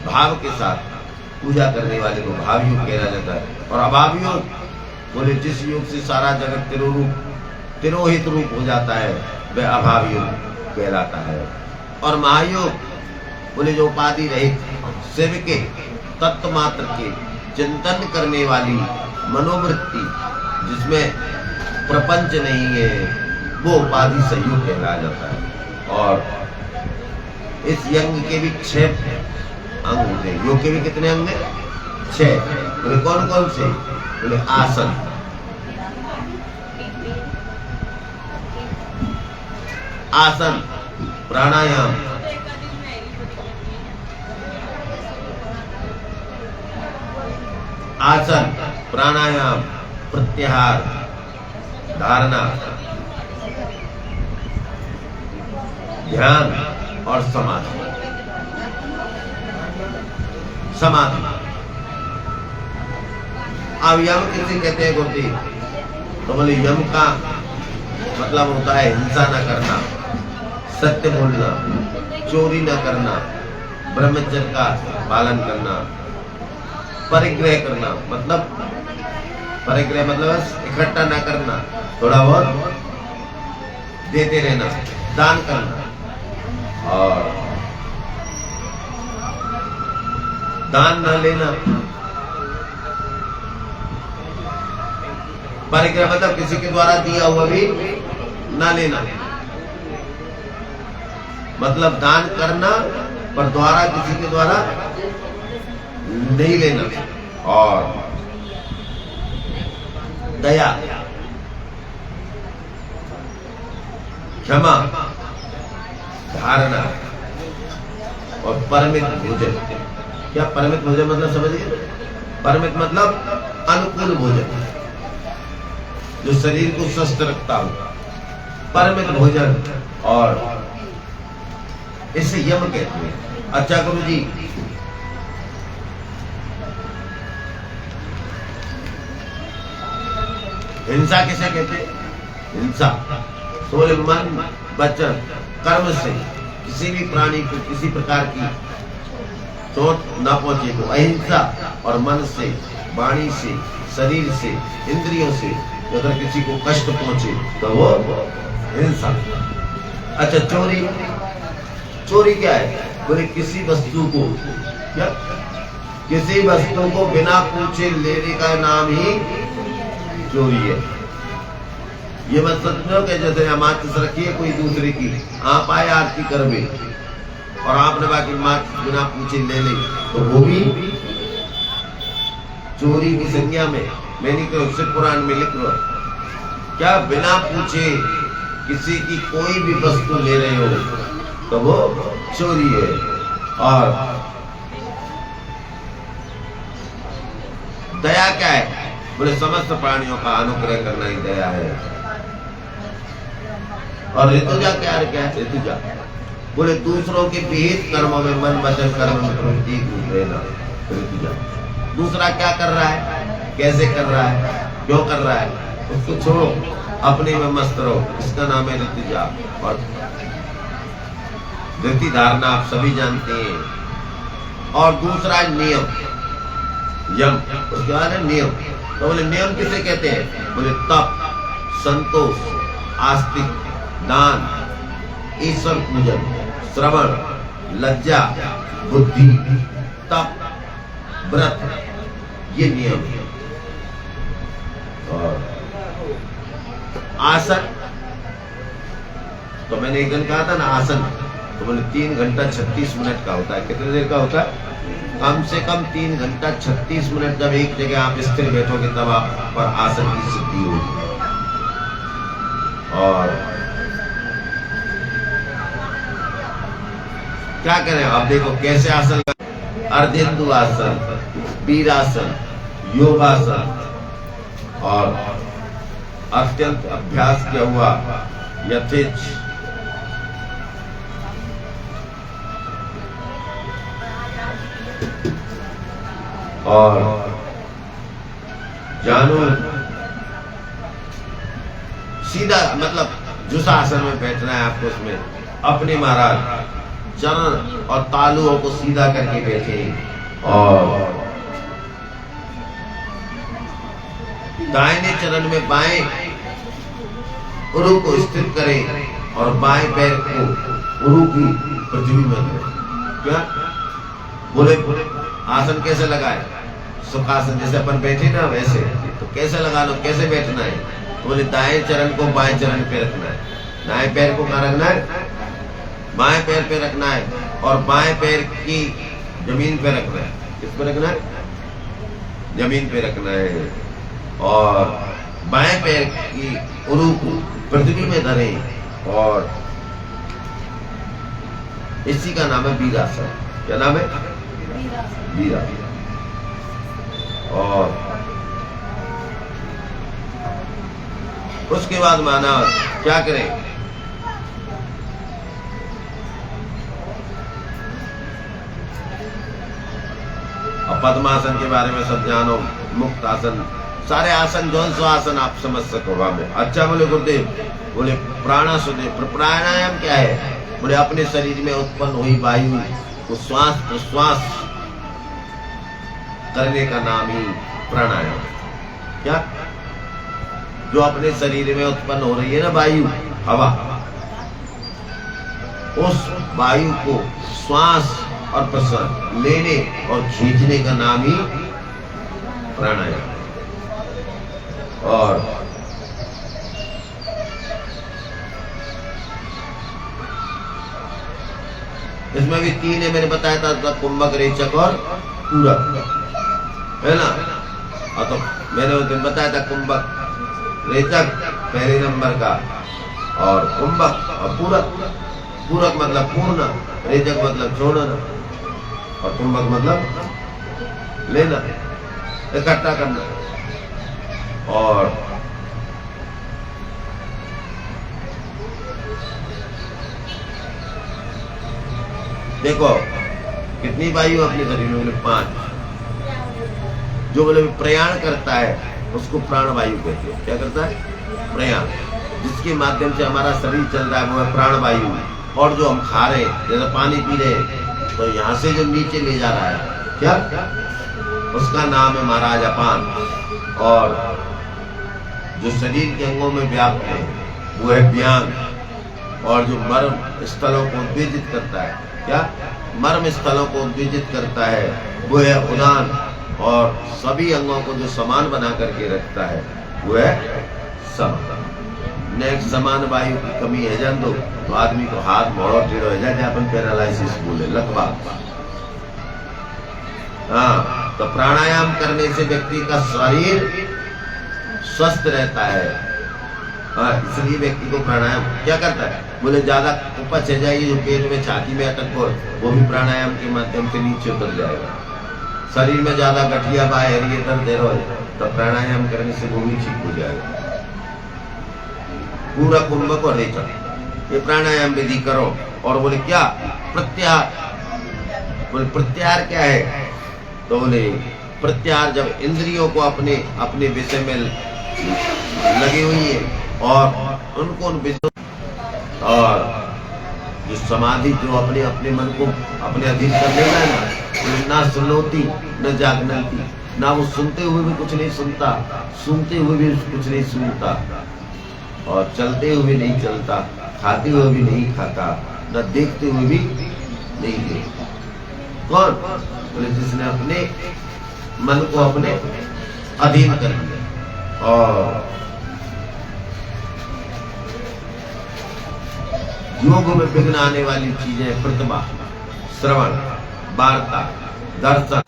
भाव के साथ पूजा करने वाले को भाव योग कहा जाता है। और अभाव योग बोले जिस योग से सारा जगत तिरोहित रूप हो जाता है, वह अभाव योग कहलाता है। और महायोग बोले जो उपाधि रहित शिव के तत्व मात्र के चिंतन करने वाली मनोवृत्ति, जिसमें प्रपंच नहीं है, वो उपाधि संयोग कहलाया जाता है। और इस यज्ञ के भी 6 अंग होते हैं। योग के भी कितने अंग हैं? 6। बोले कौन कौन से? बोले आसन, आसन, प्राणायाम, आसन, प्राणायाम, प्रत्याहार, धारणा, ध्यान और समाधि। समाधि अब यम किसे कहते हैं गोती? तो बोले यम का मतलब होता है हिंसा न करना, सत्य बोलना, चोरी न करना, ब्रह्मचर्य का पालन करना, परिग्रह करना, मतलब परिग्रह मतलब इकट्ठा ना करना, थोड़ा बहुत देते रहना, दान करना और दान न लेना। परिग्रह मतलब किसी के द्वारा दिया हुआ भी ना लेना, मतलब दान करना पर द्वारा किसी के द्वारा नहीं लेना। और दया, क्षमा, धारणा और परमित भोजन। क्या परमित भोजन मतलब समझिए? परमित मतलब अनुकूल भोजन जो शरीर को स्वस्थ रखता हो, परमित भोजन, और इसे यम कहते हैं। अच्छा गुरु जी, हिंसा किसे कहते हैं? हिंसा तो मन, वचन, कर्म से किसी भी प्राणी को किसी प्रकार की चोट न पहुंचे तो अहिंसा, और मन से, वाणी से, शरीर से, इंद्रियों से अगर किसी को कष्ट पहुंचे तो वो हिंसा। अच्छा चोरी, चोरी क्या है? बोले किसी वस्तु को, क्या किसी वस्तु को बिना पूछे लेने का नाम ही चोरी है। ये मत समझो कि जैसे हम माचिस रखिए कोई दूसरे की, आप आए आरती करवे और आपने बाकी माचिस बिना पूछे ले ले तो वो भी चोरी की संज्ञा में। मैंने कहा शिव पुराण में लिख लो, क्या बिना पूछे किसी की कोई भी वस्तु ले रहे हो तो वो चोरी है। और दया क्या है? बोले समस्त प्राणियों का अनुग्रह करना ही दया है। और ऋतुजा क्या है? ऋतुजा बोले दूसरों के विहित कर्मों में मन, वचन, कर्म में प्रवृत्ति रहना, ऋतुजा। दूसरा क्या कर रहा है, कैसे कर रहा है, क्यों कर रहा है, उसको छोड़ो, अपने में मस्त रहो, इसका नाम है ऋतुजा। और धृति धारणा आप सभी जानते हैं। और दूसरा नियम, यम, उसके बाद है नियम। तो बोले नियम किसे कहते हैं? बोले तप, संतोष, आस्तिक, दान, ईश्वर पूजन, श्रवण, लज्जा, बुद्धि, तप, व्रत, ये नियम है। और आसन, तो मैंने एक दिन कहा था ना आसन, तो बोले 3 घंटा 36 मिनट का होता है। कितने देर का होता है? कम से कम 3 घंटा 36 मिनट जब एक जगह आप स्थिर बैठोगे तब आप पर आसन की सिद्धि होगी। और क्या करें अब देखो कैसे आसन, अर्धेंदु आसन, वीरासन, योगासन, और अत्यंत अभ्यास किया हुआ यथेच और जानो सीधा, मतलब जिस आसन में बैठना है आपको उसमें अपने महाराज चरण और तालुओं को सीधा करके बैठे और दाहिने चरण में बाएं उरु को स्थित करें और बाएं पैर को उरु की पृथ्वी में धरें। क्या बोले? आसन कैसे लगाए? सुखासन जैसे अपन बैठे ना वैसे, तो कैसे लगाना, कैसे बैठना है? बोले दाएं चरण को बाएं चरण पे रखना है, दाएं पैर को कहाँ रखना है? बाएं पैर पे रखना है, और बाएं पैर की जमीन पे रखना है। किस पे रखना है? जमीन पे रखना है। और बाएं पैर की उरु को पृथ्वी में धरें और इसी का नाम है वीरासन। क्या नाम है? वीरासन। और उसके बाद माना क्या करें? और पद्मासन के बारे में सब जानो, मुक्त आसन, सारे आसन जौन सो आसन आप समझ सको में। अच्छा बोले गुरुदेव, बोले प्राणायाम क्या है? बोले अपने शरीर में उत्पन्न हुई वायु वो श्वास प्रश्वास करने का नाम ही प्राणायाम। क्या? जो अपने शरीर में उत्पन्न हो रही है ना वायु, हवा, उस वायु को श्वास और प्रश्वास लेने और खींचने का नाम ही प्राणायाम। और इसमें भी तीन है, मैंने बताया था, कुंभक, रेचक और पूरक, है ना। और तो मैंने उस दिन बताया था कुंभक, रेचक पहले नंबर का, और कुंभक और पूरक। पूरक मतलब पूर्ण, रेचक मतलब छोड़ना, और कुंभक मतलब लेना, इकट्ठा करना। और देखो कितनी वायु अपने शरीर में? 5। जो बोले प्रयाण करता है उसको प्राण वायु कहते हैं। क्या करता है? प्रयाण। जिसके माध्यम से हमारा शरीर चल रहा है वो है प्राण वायु। और जो हम खा रहे हैं, जैसे पानी पी रहे हैं, तो यहाँ से जो नीचे ले जा रहा है, क्या? उसका नाम है महाराज अपान। और जो शरीर के अंगों में व्याप्त है वो है व्यांग। और जो मर्म स्थलों को उद्वेजित करता है, क्या? मर्म स्थलों को उद्वेजित करता है वो है उदान। और सभी अंगों को जो समान बना करके रखता है वो है सम। नेक्स्ट समान वायु की कमी है जान दो तो आदमी को हाथ मोड़ो टेढ़ो हो जाए, अपन पैरालाइसिस बोले, लकवा। हाँ, तो प्राणायाम करने से व्यक्ति का शरीर स्वस्थ रहता है। हाँ, इसलिए व्यक्ति को प्राणायाम क्या करता है? बोले ज्यादा उपज है जाएगी, जो पेट में, छाती में अटक हो, वो भी प्राणायाम के माध्यम से नीचे उतर जाएगा। शरीर में ज्यादा गठिया बाहर ये दर्द हो तो प्राणायाम करने से वो भी ठीक हो जाएगा। पूरा कुंभक और रेचक ये प्राणायाम विधि करो। और बोले क्या? प्रत्याहार। बोले प्रत्याहार क्या है? तो बोले प्रत्याहार जब इंद्रियों को अपने अपने विषय में लगी हुई है और उनको उन विषयों, और जो समाधि जो अपने अपने मन को अपने अधीन कर लेना है ना सुनोती न जागनती, ना वो सुनते हुए भी कुछ नहीं सुनता, सुनते हुए भी कुछ नहीं सुनता, और चलते हुए नहीं चलता, खाते हुए भी नहीं खाता, न देखते हुए भी नहीं देखता। कौन? बोले जिसने अपने मन को अपने अधीन कर लिया। और योग में विघ्न आने वाली चीजें प्रतिभा, श्रवण, वार्ता, दर्शन,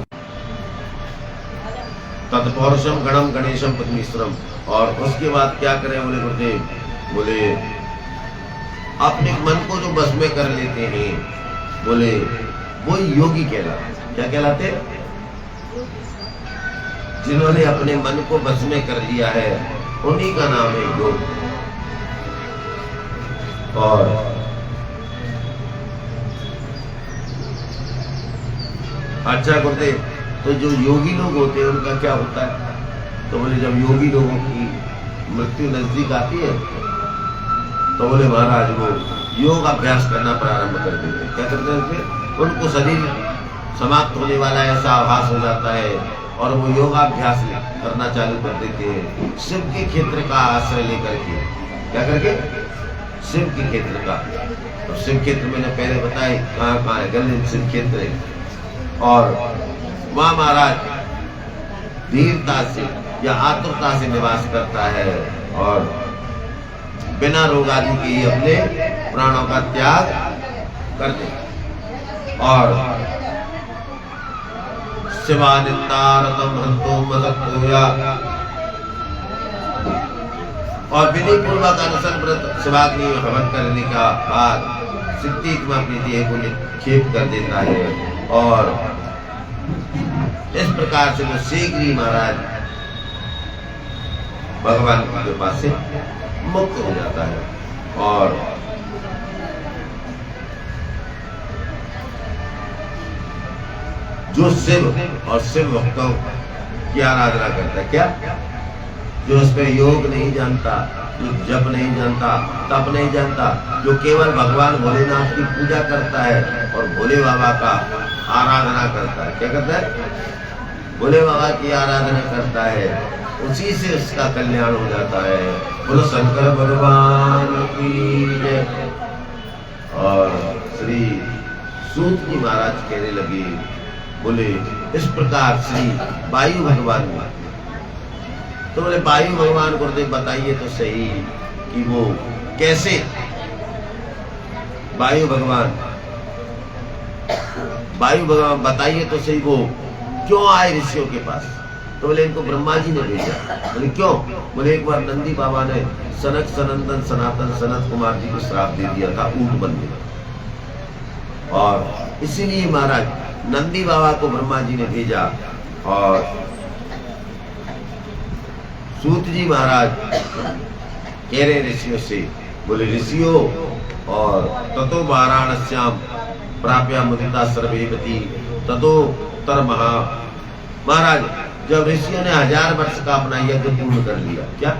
तत्पौरुषम गणम गणेशम पद्मीश्वरम। और उसके बाद क्या करें? बोले गुरुदेव, बोले अपने मन को जो बस में कर लेते हैं, बोले वो योगी कहलाते। क्या कहलाते? जिन्होंने अपने मन को बस में कर लिया है उन्हीं का नाम है योग। और अच्छा गुरुदेव, तो जो योगी लोग होते हैं उनका क्या होता है? तो बोले जब योगी लोगों की मृत्यु नजदीक आती है तो बोले महाराज वो योग अभ्यास करना प्रारंभ कर देते हैं। क्या करते हैं? फिर उनको शरीर समाप्त होने वाला ऐसा आभास हो जाता है और वो योगाभ्यास करना चालू कर देते हैं, शिव के क्षेत्र का आश्रय लेकर के। क्या करके? शिव के क्षेत्र का। तो शिव क्षेत्र मैंने पहले बताया कहाँ कहाँ है, गले शिव क्षेत्र है। और वहाँ महाराज धीरता से या आतुरता से निवास करता है और बिना रोग आदि के ही अपने प्राणों का त्याग कर दे। और शिवानिंदारतम हंतो मदक्तोया, और विधि पूर्वक अनशन व्रत शिवाग्नि हवन करने का बाद सिद्धि में अपनी देह को निक्षेप कर देता है। और इस प्रकार से वो शीघ्र ही महाराज भगवान की कृपा से मुक्त हो जाता है। और जो शिव और शिव भक्तों की आराधना करता है, क्या? जो उस पर योग नहीं जानता, जो जप नहीं जानता, तप नहीं जानता, जो केवल भगवान भोलेनाथ की पूजा करता है, और भोले बाबा का आराधना करता है। क्या करता है? भोले बाबा की आराधना करता है, उसी से उसका कल्याण हो जाता है। बोलो शंकर भगवान की जय। और श्री सूत जी महाराज कहने लगे, बोले इस प्रकार श्री वायु भगवान, तो बोले वायु भगवान गुरुदेव बताइए तो सही कि वो कैसे वायु भगवान बताइए तो सही वो क्यों आए ऋषियों के पास। तो बोले इनको ब्रह्मा जी ने भेजा। बोले क्यों? बोले एक बार नंदी बाबा ने सनक सनंदन सनातन सनत कुमार जी को श्राप दे दिया था ऊंट बनने, और इसीलिए महाराज नंदी बाबा को ब्रह्मा जी ने भेजा। और सूत जी महाराज कह रहे ऋषियों से, बोले ऋषियों, और ततो वाराणस्याम प्राप्या मुदिता सर्वेवती ततो तर महा। महाराज जब ऋषियों ने 1000 वर्ष का अपना यज्ञ पूर्ण कर लिया, क्या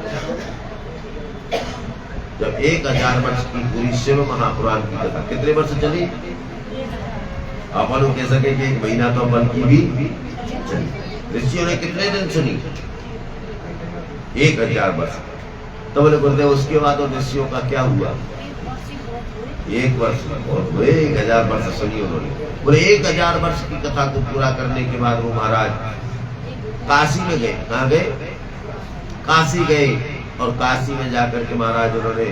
जब 1000 वर्ष की पूरी शिव महापुराण की कथा कितने वर्ष चली? अपन कह सके कि 1 महीना तो अपन की भी चली। ऋषियों ने कितने दिन सुनी? 1000 वर्ष। तो बोले गुरुदेव उसके बाद और ऋषियों का क्या हुआ? 1 वर्ष और वो 1000 वर्ष सुनी उन्होंने। बोले 1000 वर्ष की कथा को पूरा करने के बाद वो महाराज काशी में गए। कहाँ गए? काशी गए, और काशी में जाकर के महाराज उन्होंने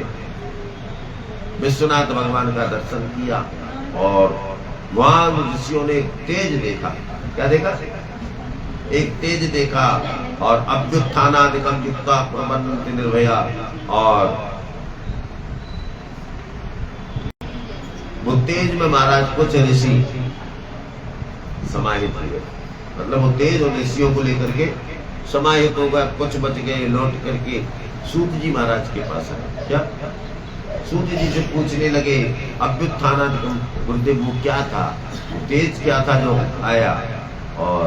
विश्वनाथ भगवान का दर्शन किया, और वहां ऋषियों ने एक तेज देखा। क्या देखा? एक तेज देखा, और अभ्युत्थानादिकं युक्ता प्रबन्धन्ति निर्भया। और वो तेज में महाराज कुछ ऋषि समाहित हुए, मतलब वो तेज और ऋषियों को लेकर के समाहित हो गया। कुछ बच गए, लौट करके सूत जी महाराज के पास आए। क्या? सूत जी से पूछने लगे अभ्युत्थानादिकं, गुरुदेव वो क्या था, वो तेज क्या था जो आया? और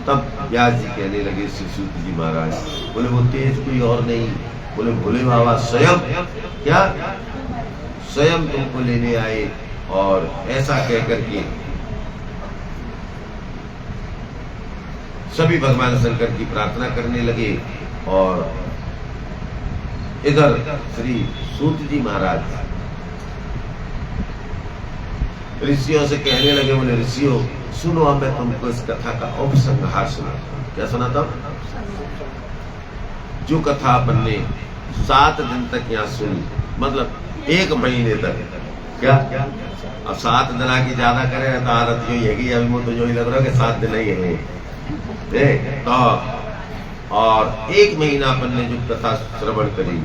तब व्यास जी कहने लगे श्री सूत जी महाराज, बोले वो तेज कोई और नहीं, बोले भोले बाबा स्वयं, क्या स्वयं तुमको लेने आए। और ऐसा कहकर के सभी भगवान शंकर की प्रार्थना करने लगे। और इधर श्री सूत जी महाराज ऋषियों से कहने लगे, बोले ऋषियों सुनो, अब मैं तुमको इस कथा का उपसंहार सुना। क्या सुनाता हूं? जो कथा अपन ने 7 दिन तक यहाँ सुनी, मतलब 1 महीने तक। क्या अब 7 दिन की ज्यादा करे तो आदत यही है कि अभी मुझे जो ही लग रहा है कि 7 दिन ही है तो। और 1 महीना अपन ने जो कथा श्रवण करी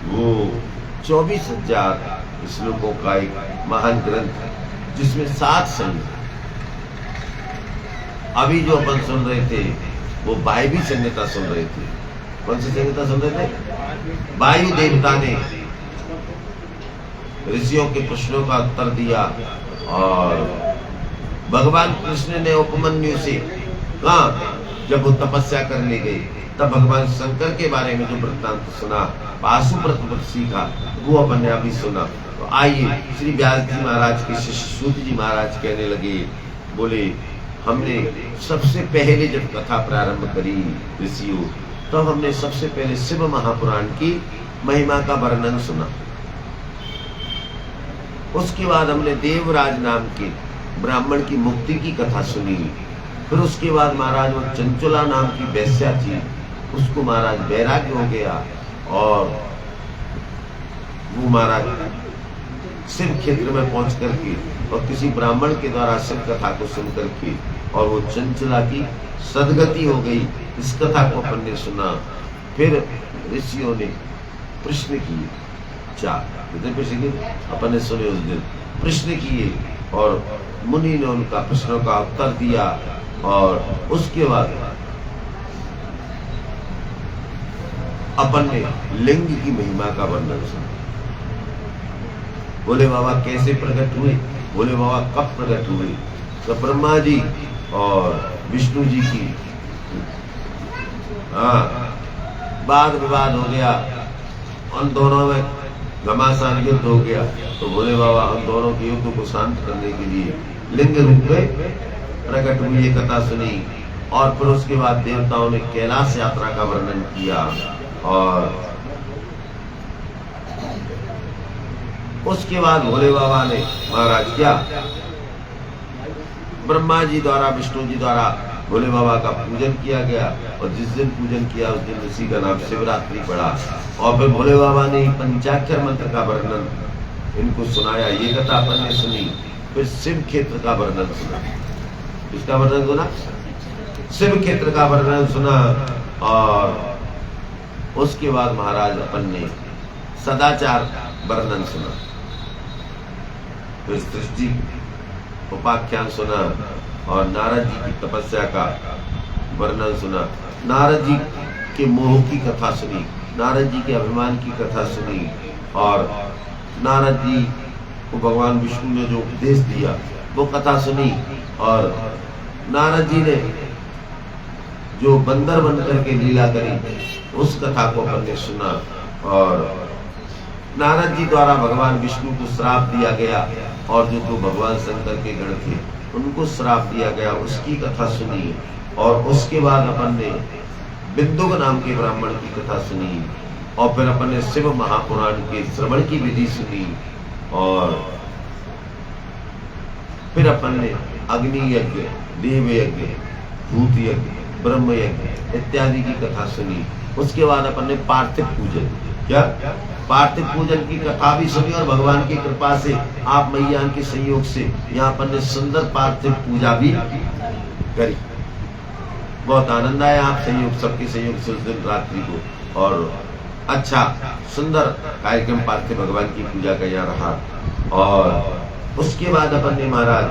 वो 24,000 श्लोकों का एक महान ग्रंथ है, जिसमें 7 संहिता। अभी जो अपन सुन रहे थे वो वायवी संहिता सुन रहे थे। कौन सी संहिता सुन रहे थे? वायु देवता ने ऋषियों के प्रश्नों का उत्तर दिया, और भगवान कृष्ण ने उपमन्यु से कहा, जब वो तपस्या करने गए तब भगवान शंकर के बारे में जो वृत्तांत सुना, पाशुपत सीखा, वो अपन ने अभी सुना। तो आइए श्री व्यास जी महाराज के शिष्य सूत जी महाराज कहने लगे, बोले हमने सबसे पहले जब कथा प्रारंभ करी ऋषियों, तो हमने सबसे पहले शिव महापुराण की महिमा का वर्णन सुना। उसके बाद हमने देवराज नाम के ब्राह्मण की मुक्ति की कथा सुनी। फिर उसके बाद महाराज वो चंचुला नाम की वैश्या थी, उसको महाराज वैराग्य हो गया, और वो महाराज शिव क्षेत्र में पहुंच करके और किसी ब्राह्मण के द्वारा शिव कथा को सुन करके, और वो चंचुला की सदगति हो गई। इस कथा को अपन ने सुना। फिर ऋषियों ने प्रश्न किए, 4 प्रश्न अपन ने सुने उस दिन, प्रश्न किए, और मुनि ने उनका प्रश्नों का उत्तर दिया। और उसके बाद अपन ने लिंग की महिमा का वर्णन सुना। भोले बाबा कैसे प्रकट हुए, भोले बाबा कब प्रकट हुए। तो ब्रह्मा जी और विष्णु जी की वाद विवाद हो गया, उन दोनों में घमासान युद्ध हो गया तो भोले बाबा उन दोनों के युद्ध को शांत करने के लिए लिंग रूप में प्रकट हुई, ये कथा सुनी। और फिर उसके बाद देवताओं ने कैलाश यात्रा का वर्णन किया और उसके बाद भोले बाबा ने महाराज क्या ब्रह्मा जी द्वारा विष्णु जी द्वारा भोले बाबा का पूजन किया गया और जिस दिन पूजन किया उस दिन उसी का नाम शिवरात्रि पड़ा। और फिर भोले बाबा ने पंचाक्षर मंत्र का वर्णन इनको सुनाया, ये कथा अपन ने सुनी। फिर शिव क्षेत्र का वर्णन सुना, इसका वर्णन सुना, शिव क्षेत्र का वर्णन सुना। और उसके बाद महाराज अपन ने सदाचार वर्णन सुना, फिर सृष्टि उपाख्यान सुना और नारद जी की तपस्या का वर्णन सुना, नारद जी के मोह की कथा सुनी, नारद जी के अभिमान की कथा सुनी और नारद जी को भगवान विष्णु ने जो उपदेश दिया वो कथा सुनी। और नारद जी ने जो बंदर बनकर के लीला करी उस कथा को अपन ने सुना। और नारद जी द्वारा भगवान विष्णु को श्राप दिया गया और जो तो भगवान शंकर के गण थे उनको श्राप दिया गया, उसकी कथा सुनी। और उसके बाद अपन ने बिंदुक नाम के ब्राह्मण की कथा सुनी और फिर अपन ने शिव महापुराण के श्रवण की विधि सुनी। और फिर अपन ने अग्नि यज्ञ, देव यज्ञ, भूत यज्ञ, ब्रह्म यज्ञ इत्यादि की कथा सुनी। उसके बाद अपन ने पार्थिव पूजन, क्या पार्थिव पूजन की कथा भी सुनी और भगवान की कृपा से आप मैया के सहयोग से यहाँ अपन ने सुंदर पार्थिव पूजा भी करी। बहुत आनंद आया आप सहयोग, सबके सहयोग से उस दिन रात्रि को। और अच्छा सुंदर कार्यक्रम पार्थिव भगवान की पूजा का यहाँ रहा। और उसके बाद अपन ने महाराज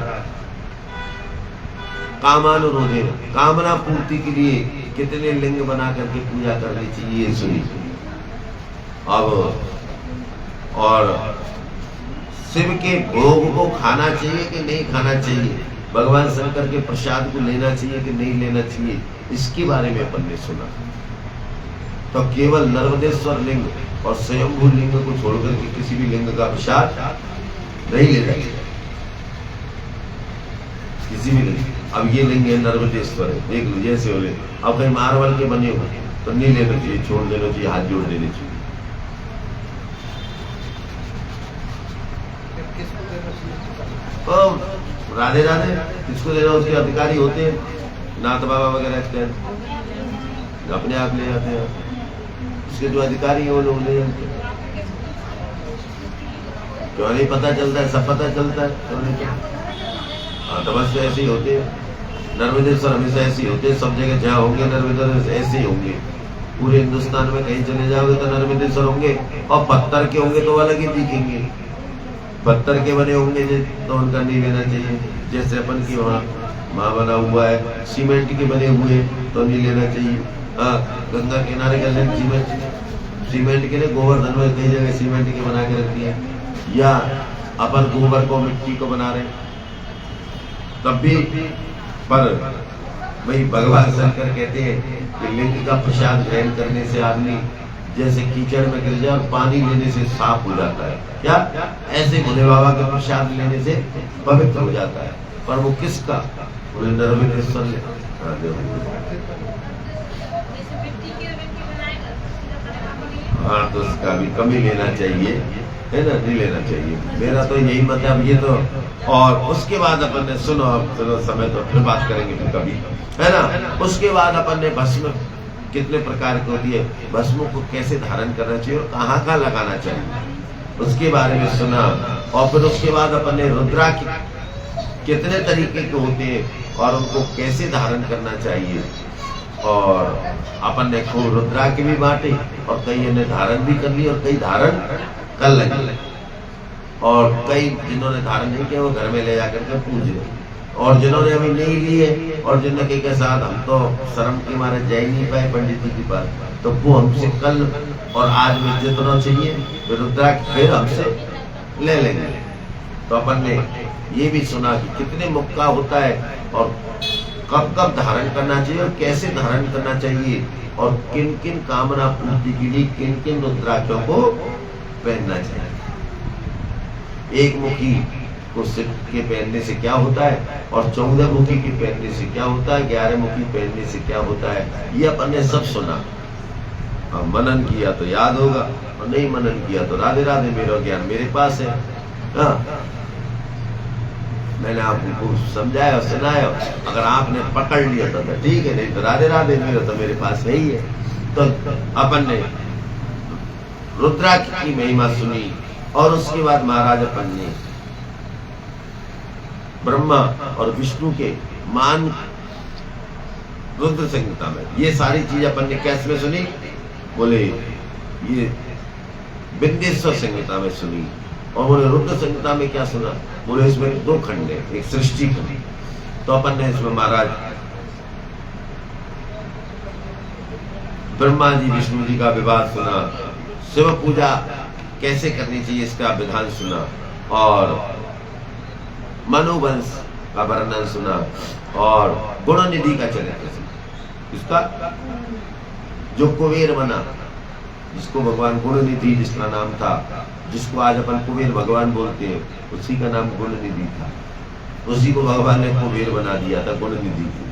कामानुरोधे, कामना पूर्ति के लिए कितने लिंग बना करके पूजा करनी चाहिए सुनी। अब और शिव के भोग को खाना चाहिए कि नहीं खाना चाहिए, भगवान शंकर के प्रसाद को लेना चाहिए कि नहीं लेना चाहिए, इसके बारे में अपन ने सुना। तो केवल नर्मदेश्वर लिंग और स्वयंभू लिंग को छोड़कर के किसी भी लिंग का प्रसाद नहीं लेना चाहिए, किसी भी लिंग। अब ये लिंग है नर्मदेश्वर है, देख लो जैसे बोले, अब कहीं मार्बल के बने हुए तो नहीं लेना चाहिए, छोड़ देना चाहिए, हाथ जोड़ देने चाहिए। तो राधे राधे किसको देना, उसके अधिकारी होते हैं, नाथ बाबा वगैरह अपने आप ले जाते हैं, उसके जो अधिकारी है वो लोग ले जाते हैं। क्यों नहीं पता चलता है, सब पता चलता है। हाँ तो बस ऐसे ही होते हैं, नर्मदेश्वर हमेशा ऐसे ही होते हैं, सब जगह जहाँ होंगे नर्मदेश्वर ऐसे ही होंगे। पूरे हिंदुस्तान में कहीं चले जाओगे तो नर्मदेश्वर होंगे, और पत्थर के होंगे तो अलग ही दिखेंगे। पत्थर के बने होंगे तो उनका नहीं लेना चाहिए, जैसे अपन की वहाँ बना हुआ है, सीमेंट के बने हुए तो नहीं लेना चाहिए। हाँ गंगा किनारे का सीमेंट के लिए, गोवर्धन में कई जगह सीमेंट के बना के रखती है, या अपन गोबर को मिट्टी को बना रहे तब भी। पर वही भगवान शंकर कहते हैं कि लिंग का प्रसाद ग्रहण करने से आदमी जैसे कीचड़ में गिर जाए और पानी लेने से साफ हो जाता है, क्या ऐसे भोले बाबा के प्रसाद लेने से पवित्र हो जाता है। पर वो किसका, बोले नर्मदेश्वर। हाँ तो उसका भी कमी लेना चाहिए, है ना, नहीं लेना चाहिए, मेरा तो यही मतलब ये तो। और उसके बाद अपन ने सुनो, चलो समय तो फिर बात करेंगे फिर कभी, है ना। उसके बाद अपन ने भस्म कितने प्रकार की होती है, भस्मों को कैसे धारण करना चाहिए और कहाँ लगाना चाहिए उसके बारे में सुना। और फिर उसके बाद अपन ने रुद्राक्ष कितने तरीके के होते हैं और उनको कैसे धारण करना चाहिए, और अपन ने खूब रुद्राक्ष भी बांटे और कई ने धारण भी कर ली और कई धारण कर लगे, और कई जिन्होंने धारण नहीं किया वो घर में ले जाकर के पूजे, और जिन्होंने अभी नहीं लिए और जिन्होंने के साथ हम तो शर्म के मारे जा ही नहीं पाए पंडित जी के पास, तो वो हमसे कल और आज में जितना चाहिए फिर रुद्राक्ष फिर हमसे ले लेंगे। तो अपन ने ये भी सुना कि कितने मुख का होता है और कब कब धारण करना चाहिए और कैसे धारण करना चाहिए, और किन किन कामना पूर्ति के लिए किन किन रुद्राक्षों को पहनना चाहिए। एक मुखी को सिर के पहनने से क्या होता है और 14 मुखी के पहनने से क्या होता है, 11 मुखी पहनने से क्या होता है, ये अपन ने सब सुना। और मनन किया तो याद होगा, और नहीं मनन किया तो राधे राधे, मेरा ज्ञान मेरे पास है। हाँ, मैंने आपको समझाया और सुनाया, अगर आपने पकड़ लिया तो ठीक है, नहीं तो राधे राधे, मेरा तो मेरे पास है ही है। तो अपन ने रुद्राक्ष की महिमा सुनी और उसके बाद महाराज अपन ने ब्रह्मा और विष्णु के मान रुद्र संहिता में, ये सारी चीज अपन ने कैसे में सुनी, बोले ये विंध्येश्वर संहिता में सुनी। और बोले रुद्र संहिता में क्या सुना, बोले इसमें 2 खंड है, एक सृष्टि खंड। तो अपन ने इसमें महाराज ब्रह्मा जी विष्णु जी का विवाद सुना, शिव पूजा कैसे करनी चाहिए इसका विधान सुना, और मनोवंश का वर्णन सुना, और गुणनिधि का चरित्र सुना। इसका जो कुबेर बना, जिसको भगवान गुणनिधि जिसका नाम था, जिसको आज अपन कुबेर भगवान बोलते हैं, उसी का नाम गुणनिधि था। उसी को भगवान ने कुबेर बना दिया था, गुणनिधि को।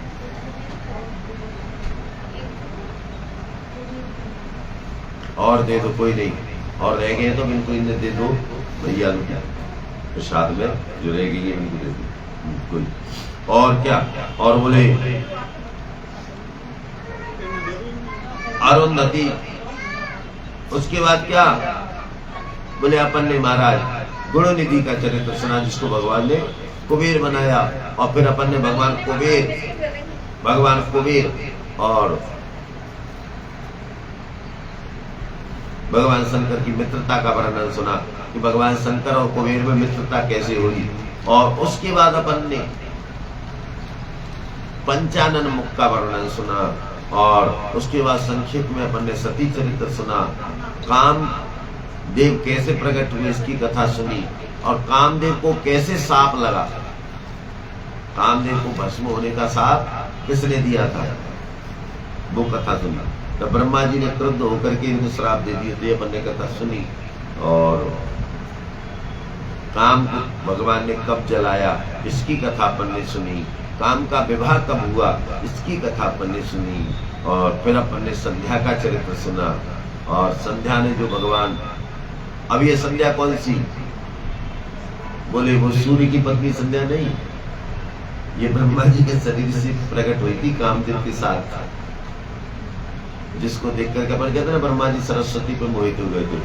और दे दो, कोई नहीं, और रह गए तो इनको इन्हें दे दो भैया प्रसाद में, जो रह गई है इनको दे दो कोई। और क्या, और बोले अरुंधति। उसके बाद क्या, बोले अपन ने महाराज गुणनिधि का चरित्र सुना, जिसको भगवान ने कुबेर बनाया। और फिर अपन ने भगवान कुबेर और भगवान शंकर की मित्रता का वर्णन सुना, कि भगवान शंकर और कुबेर में मित्रता कैसे हुई। और उसके बाद अपन ने पंचानन मुख का वर्णन सुना, और उसके बाद संक्षेप में अपन ने सती चरित्र सुना, काम देव कैसे प्रकट हुए इसकी कथा सुनी, और कामदेव को कैसे साप लगा, कामदेव को भस्म होने का साप किसने दिया था, वो कथा सुनी। तो ब्रह्मा जी ने क्रुद्ध होकर के इनको श्राप दे दिए, तो अपन ने कथा सुनी। और काम को भगवान ने कब जलाया इसकी कथा अपन ने सुनी, काम का विवाह कब हुआ इसकी कथा अपन ने सुनी। और फिर अपन ने संध्या का चरित्र सुना, और संध्या ने जो भगवान, अब ये संध्या कौन सी, बोले वो सूर्य की पत्नी संध्या नहीं, ये ब्रह्मा जी के शरीर से प्रकट हुई थी कामदेव के साथ, जिसको देख करके अपन कहते हैं ना ब्रह्मा जी सरस्वती पर मोहित हो गए थे।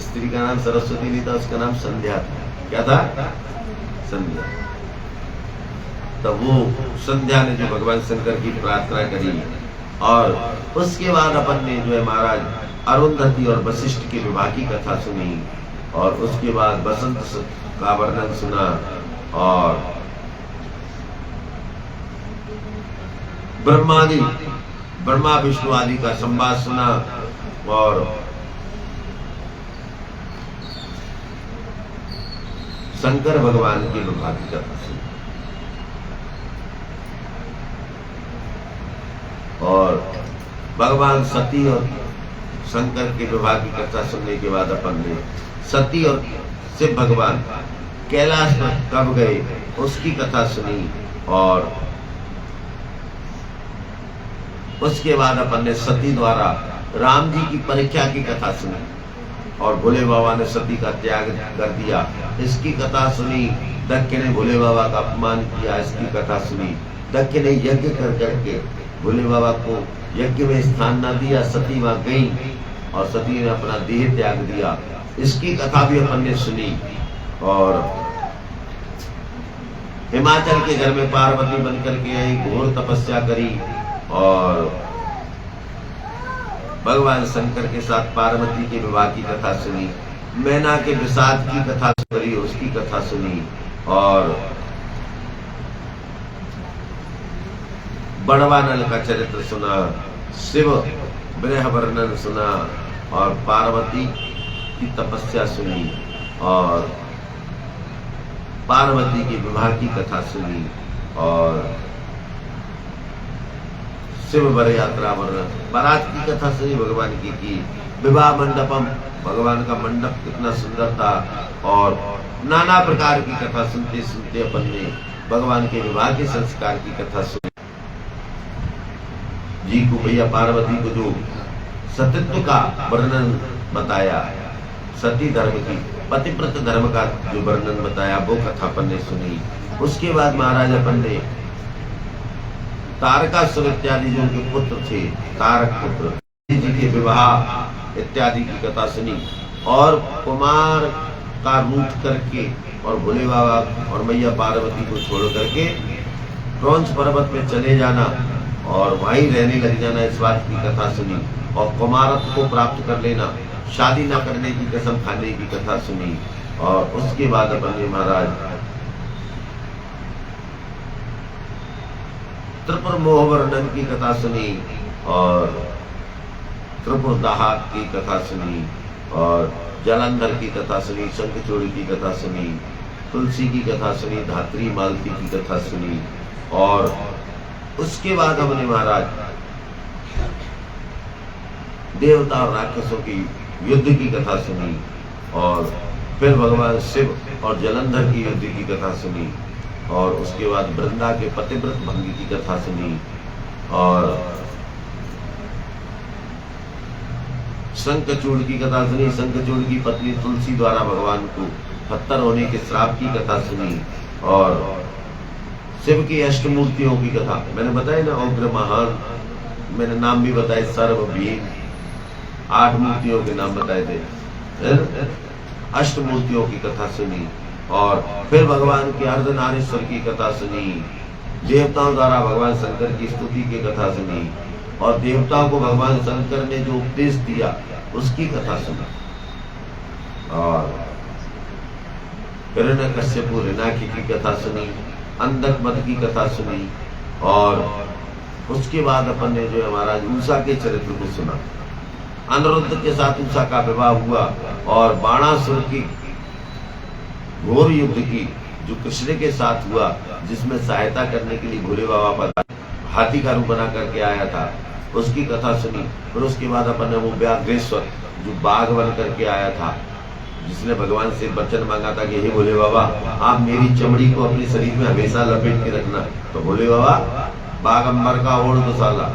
स्त्री का नाम सरस्वती नहीं था, उसका नाम संध्या था। क्या था, संध्या। तब वो संध्या ने जो भगवान शंकर की प्रार्थना करी, और उसके बाद अपन ने जो है महाराज अरुंधति और वशिष्ठ के विवाह की कथा सुनी, और उसके बाद बसंत का वर्णन सुना, और ब्रह्मा विष्णु आदि का संवाद सुना, और शंकर भगवान की विवाह की कथा सुनी। और भगवान सती और शंकर के विवाह की कथा सुनने के बाद अपन ने सती और शिव भगवान कैलाश में कब गए उसकी कथा सुनी, और उसके बाद अपन ने सती द्वारा राम जी की परीक्षा की कथा सुनी, और भोले बाबा ने सती का त्याग कर दिया इसकी कथा सुनी। दक्ष ने भोले बाबा का अपमान किया इसकी कथा सुनी। दक्ष ने यज्ञ कर करके भोले बाबा को यज्ञ में स्थान न दिया, सती वहां गई और सती ने अपना देह त्याग दिया, इसकी कथा भी अपन ने सुनी। और हिमाचल के घर में पार्वती बनकर के आई, घोर तपस्या करी, और भगवान शंकर के साथ पार्वती के विवाह की कथा सुनी। मैना के विषाद की कथा करी, उसकी कथा सुनी, और बड़वानल का चरित्र सुना, शिव विरह वर्णन सुना, और पार्वती की तपस्या सुनी, और पार्वती के विवाह की कथा सुनी, और शिव वर यात्रा वर्णन, बारात की कथा सुनी भगवान की विवाह मंडपम भगवान का मंडप कितना सुंदर था। और नाना प्रकार की कथा सुनते सुनते अपन ने भगवान के विवाह के संस्कार की कथा सुनी। जी को भैया पार्वती को जो सतीत्व का वर्णन बताया, सती धर्म की पतिव्रत धर्म का जो वर्णन बताया, वो कथा अपन ने सुनी। उसके बाद महाराज अपन ने तारकासुर इत्यादि जो उनके पुत्र थे, तारक पुत्र जी के विवाह इत्यादि की कथा सुनी। और कुमार का रूप करके और भोले बाबा और मैया पार्वती को छोड़ करके क्रौंच पर्वत पे चले जाना और वहीं रहने लग जाना, इस बात की कथा सुनी। और कुमारत्व को प्राप्त कर लेना, शादी न करने की कसम खाने की कथा सुनी। और उसके बाद अपन ने महाराज त्रिपुर मोह वर्णन की कथा सुनी और त्रिपुर दाहक की कथा सुनी और जलंधर की कथा सुनी, शंखचूड़ की कथा सुनी, तुलसी की कथा सुनी, धात्री मालती की कथा सुनी। और उसके बाद हमने महाराज देवता और राक्षसों की युद्ध की कथा सुनी और फिर भगवान शिव और जलंधर की युद्ध की कथा सुनी। और उसके बाद वृंदा के पतिव्रत भंगी की कथा सुनी और शंखचूड़ की कथा सुनी। शंखचूड़ की पत्नी तुलसी द्वारा भगवान को पत्थर होने के श्राप की कथा सुनी। और शिव की अष्टमूर्तियों की कथा मैंने बताया ना, उग्र महान, मैंने नाम भी बताए, सर्व भीम, 8 मूर्तियों के नाम बताए थे, अष्टमूर्तियों की कथा सुनी। और फिर भगवान के अर्धनारीश्वर की कथा सुनी। देवताओं द्वारा भगवान शंकर की स्तुति की कथा सुनी और देवताओं को भगवान शंकर ने जो उपदेश दिया उसकी कथा सुनी। और हिरण्यकश्यपु हिरण्याक्ष की कथा सुनी, अंधक मद की कथा सुनी। और उसके बाद अपन ने जो है महाराज उषा के चरित्र को सुना। अनिरुद्ध के साथ उषा का विवाह हुआ और बाणासुर की घोर युद्ध की जो कृष्ण के साथ हुआ, जिसमें सहायता करने के लिए भोले बाबा पर हाथी का रूप बना करके आया था, उसकी कथा सुनी। फिर उसके बाद अपन ने वो व्याघ्रेश्वर जो बाघ बन करके आया था, जिसने भगवान से वचन मांगा था कि हे भोले बाबा आप मेरी चमड़ी को अपने शरीर में हमेशा लपेट के रखना। तो भोले बाबा बाघ अंबर का ओढ़ दो साला।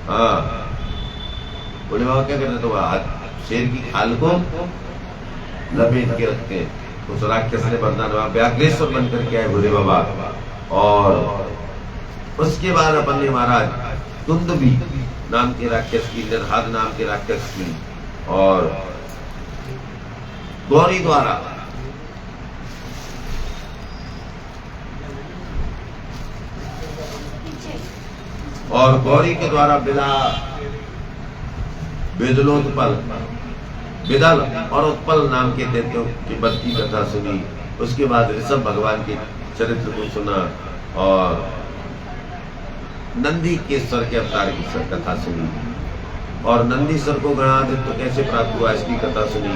हाँ, भोले बाबा क्या करते, तो शेर की खाल को लपेट के रखते हैं। उस राक्षस ने वरदान व्याघ्रेश्वर बन करके आए भोले बाबा। और उसके बाद अपन ने महाराज कुंदवी नाम के राक्षस की, निर्हाद नाम के राक्षस की और गौरी द्वारा और गौरी के द्वारा बिला विदलोत्पल, विदल और उत्पल नाम के दैत्यों की वध की कथा सुनी। उसके बाद ऋषभ भगवान के चरित्र को सुना और नंदी केश्वर के अवतार की कथा सुनी। और नंदीश्वर को गणाधित्य कैसे प्राप्त हुआ इसकी कथा सुनी।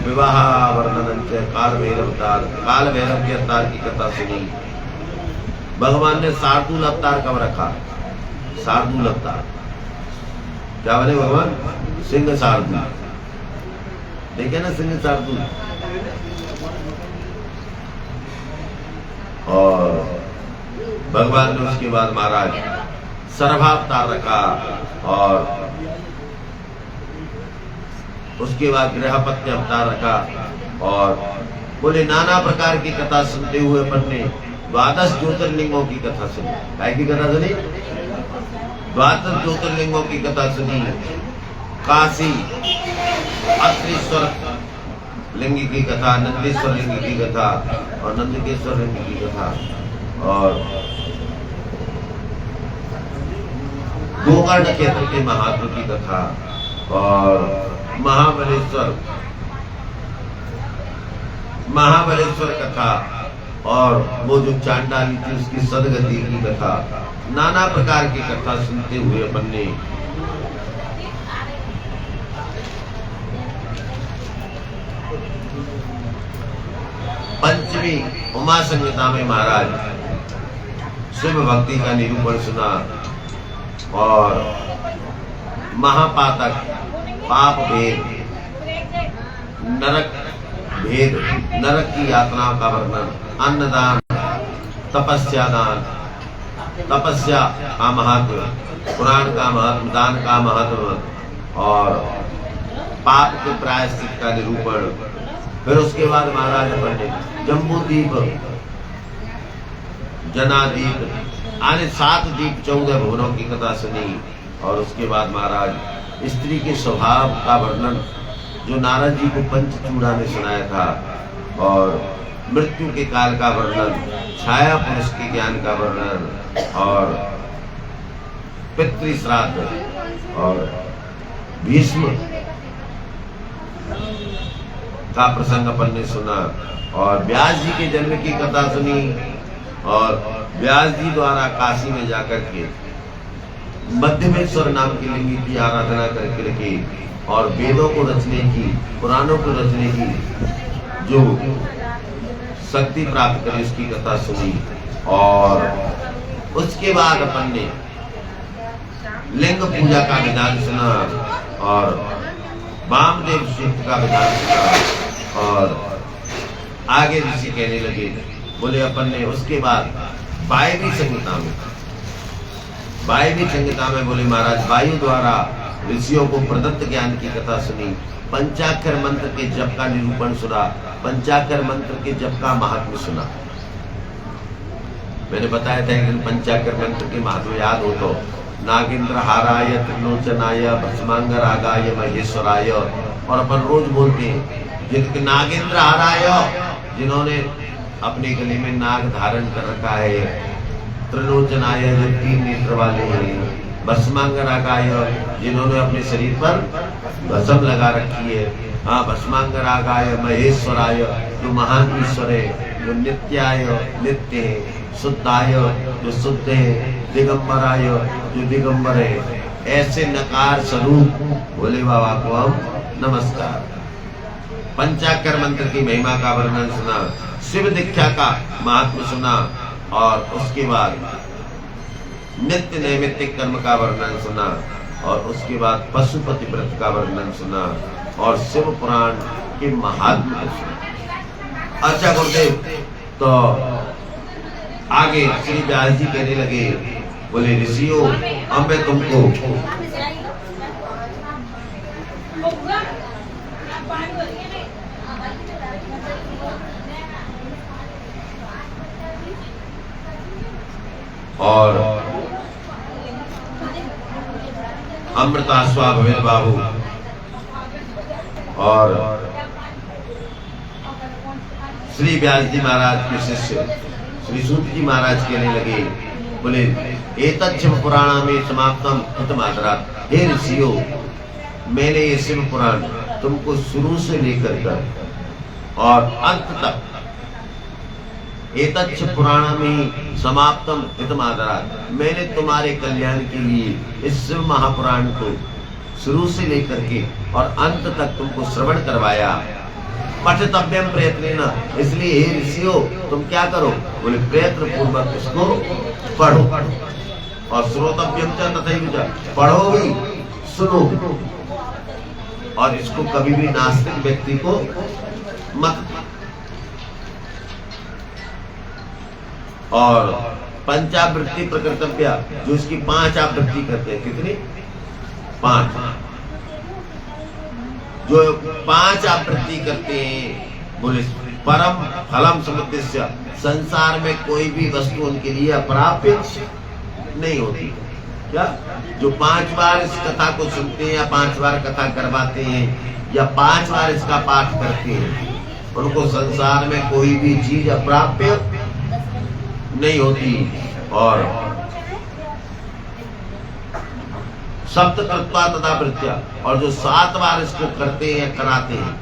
विवाह वर्णन काल भैरव के अवतार की कथा सुनी। भगवान ने शार्दूल अवतार कब रखा, शार्दूल अवतार क्या बने भगवान, सिंह शार्दूल, देखे ना सिंह शार्दूल। और भगवान ने उसके बाद महाराज सर्वावतार रखा और उसके बाद गृहपत्य अवतार रखा। और बोले नाना प्रकार की कथा सुनते हुए अपन ने 12 ज्योतिर्लिंगों की कथा सुनी। काय की कथा सुनी, 12 ज्योतिर्लिंगों की कथा सुनी। काशी अत्रीश्वर लिंग की कथा, नंदेश्वर लिंग की कथा और नंदकेश्वर लिंग की कथा और गोकर्ण क्षेत्र के महात्मा की कथा और महाबलेश्वर कथा और वो जो चांडाली थी उसकी सदगति की कथा। नाना प्रकार की कथा सुनते हुए अपन ने पंचमी उमा संहिता में महाराज शिव भक्ति का निरूपण सुना और महापातक, पाप भेद, नरक भेद, नरक की यातनाओं का वर्णन, अन्नदान, तपस्या दान, तपस्या का महत्व, पुराण का महत्व, दान का महत्व और पाप के प्रायश्चित का निरूपण। फिर उसके बाद महाराज पंडित जम्बूदीप, जनादीप आने 7 दीप 14 भुवनों की कथा सुनी। और उसके बाद महाराज स्त्री के स्वभाव का वर्णन जो नारद जी को पंचचूड़ा ने सुनाया था, और मृत्यु के काल का वर्णन, छाया पुरुष के ज्ञान का वर्णन, और पितृ श्राद्ध और भीष्म का प्रसंग अपन ने सुना। और व्यास जी के जन्म की कथा सुनी, और व्यास जी द्वारा काशी में जाकर के मध्यमेश्वर नाम के लिंग की आराधना करके और वेदों को रचने की, पुराणों को रचने की जो शक्ति प्राप्त करी उसकी कथा सुनी। और उसके बाद अपन ने लिंग पूजा का विधान सुना और वामदेव सूक्त का विधान सुना। और आगे ऋषि कहने लगे, बोले अपन ने उसके बाद वायवी संहिता में बोले महाराज वायु द्वारा ऋषियों को प्रदत्त ज्ञान की कथा सुनी, पंचाक्षर मंत्र के जप का निरूपण सुना, पंचाक्षर मंत्र के जप का महात्म्य सुना। मैंने बताया था कि पंचाक्षर मंत्र के महत्व याद हो तो नागेंद्र हाराय त्रिलोचनाय भस्मांगरागाय महेश्वराय, और अपन रोज बोलते हैं जिनके नागेंद्र हाराय, जिन्होंने अपने गले में नाग धारण कर रखा है, त्रिलोचनाय जो 3 नेत्र वाले हैं, भस्मांगरागाय जिन्होंने अपने शरीर पर भस्म लगा रखी है, हाँ भस्मांगरागाय महेश्वराय जो महान ईश्वर है, जो नित्याय नित्य है, शुद्धाय जो शुद्ध है, दिगंबराय जो दिगंबर है, ऐसे नकार स्वरूप भोले बाबा को हम नमस्कार। पंचाक्षर मंत्र की महिमा का वर्णन सुना, शिव दीक्षा का महत्व सुना, और उसके बाद नित्य नैमित्तिक कर्म का वर्णन सुना, और उसके बाद पशुपति व्रत का वर्णन सुना, और शिव पुराण के महात्म्य को सुना। अच्छा गुरुदेव, तो आगे श्री व्यास जी कहने लगे, बोले ऋषियों अब मैं तुमको और अमृतास्वा भवेल बाबू और श्री व्यास जी महाराज के शिष्य श्री सूत जी महाराज कहने लगे, बोले एतत् शिव पुराण में समाप्तम हितमादरात, हे ऋषियों मैंने ये शिव पुराण तुमको शुरू से लेकर कर और अंत तक, एतच्च पुराण में समाप्तम हितमादरात, मैंने तुम्हारे कल्याण के लिए इस शिव महापुराण को शुरू से लेकर के और अंत तक तुमको श्रवण करवाया। पठितव्यम प्रयत्नेन, इसलिए हे ऋषियों तुम क्या करो, बोले प्रयत्न पूर्वक इसको पढ़ो, और श्रोतव्यम च तथैव च, पढ़ो भी सुनो, और इसको कभी भी नास्तिक व्यक्ति को मत। और पंचावृत्ति प्रकृतव्या, जो इसकी 5 आवृत्ति करते हैं, कितनी 5, जो 5 आवृत्ति करते हैं, बोले परम फलम समुद्देश्य, संसार में कोई भी वस्तु उनके लिए अप्राप्य नहीं होती। क्या जो 5 बार इस कथा को सुनते हैं या 5 बार कथा करवाते हैं या 5 बार इसका पाठ करते हैं, उनको संसार में कोई भी चीज अप्राप्य नहीं होती। और सप्त कृत्वा तथा वृत्या, और जो 7 बार इसको करते हैं या कराते हैं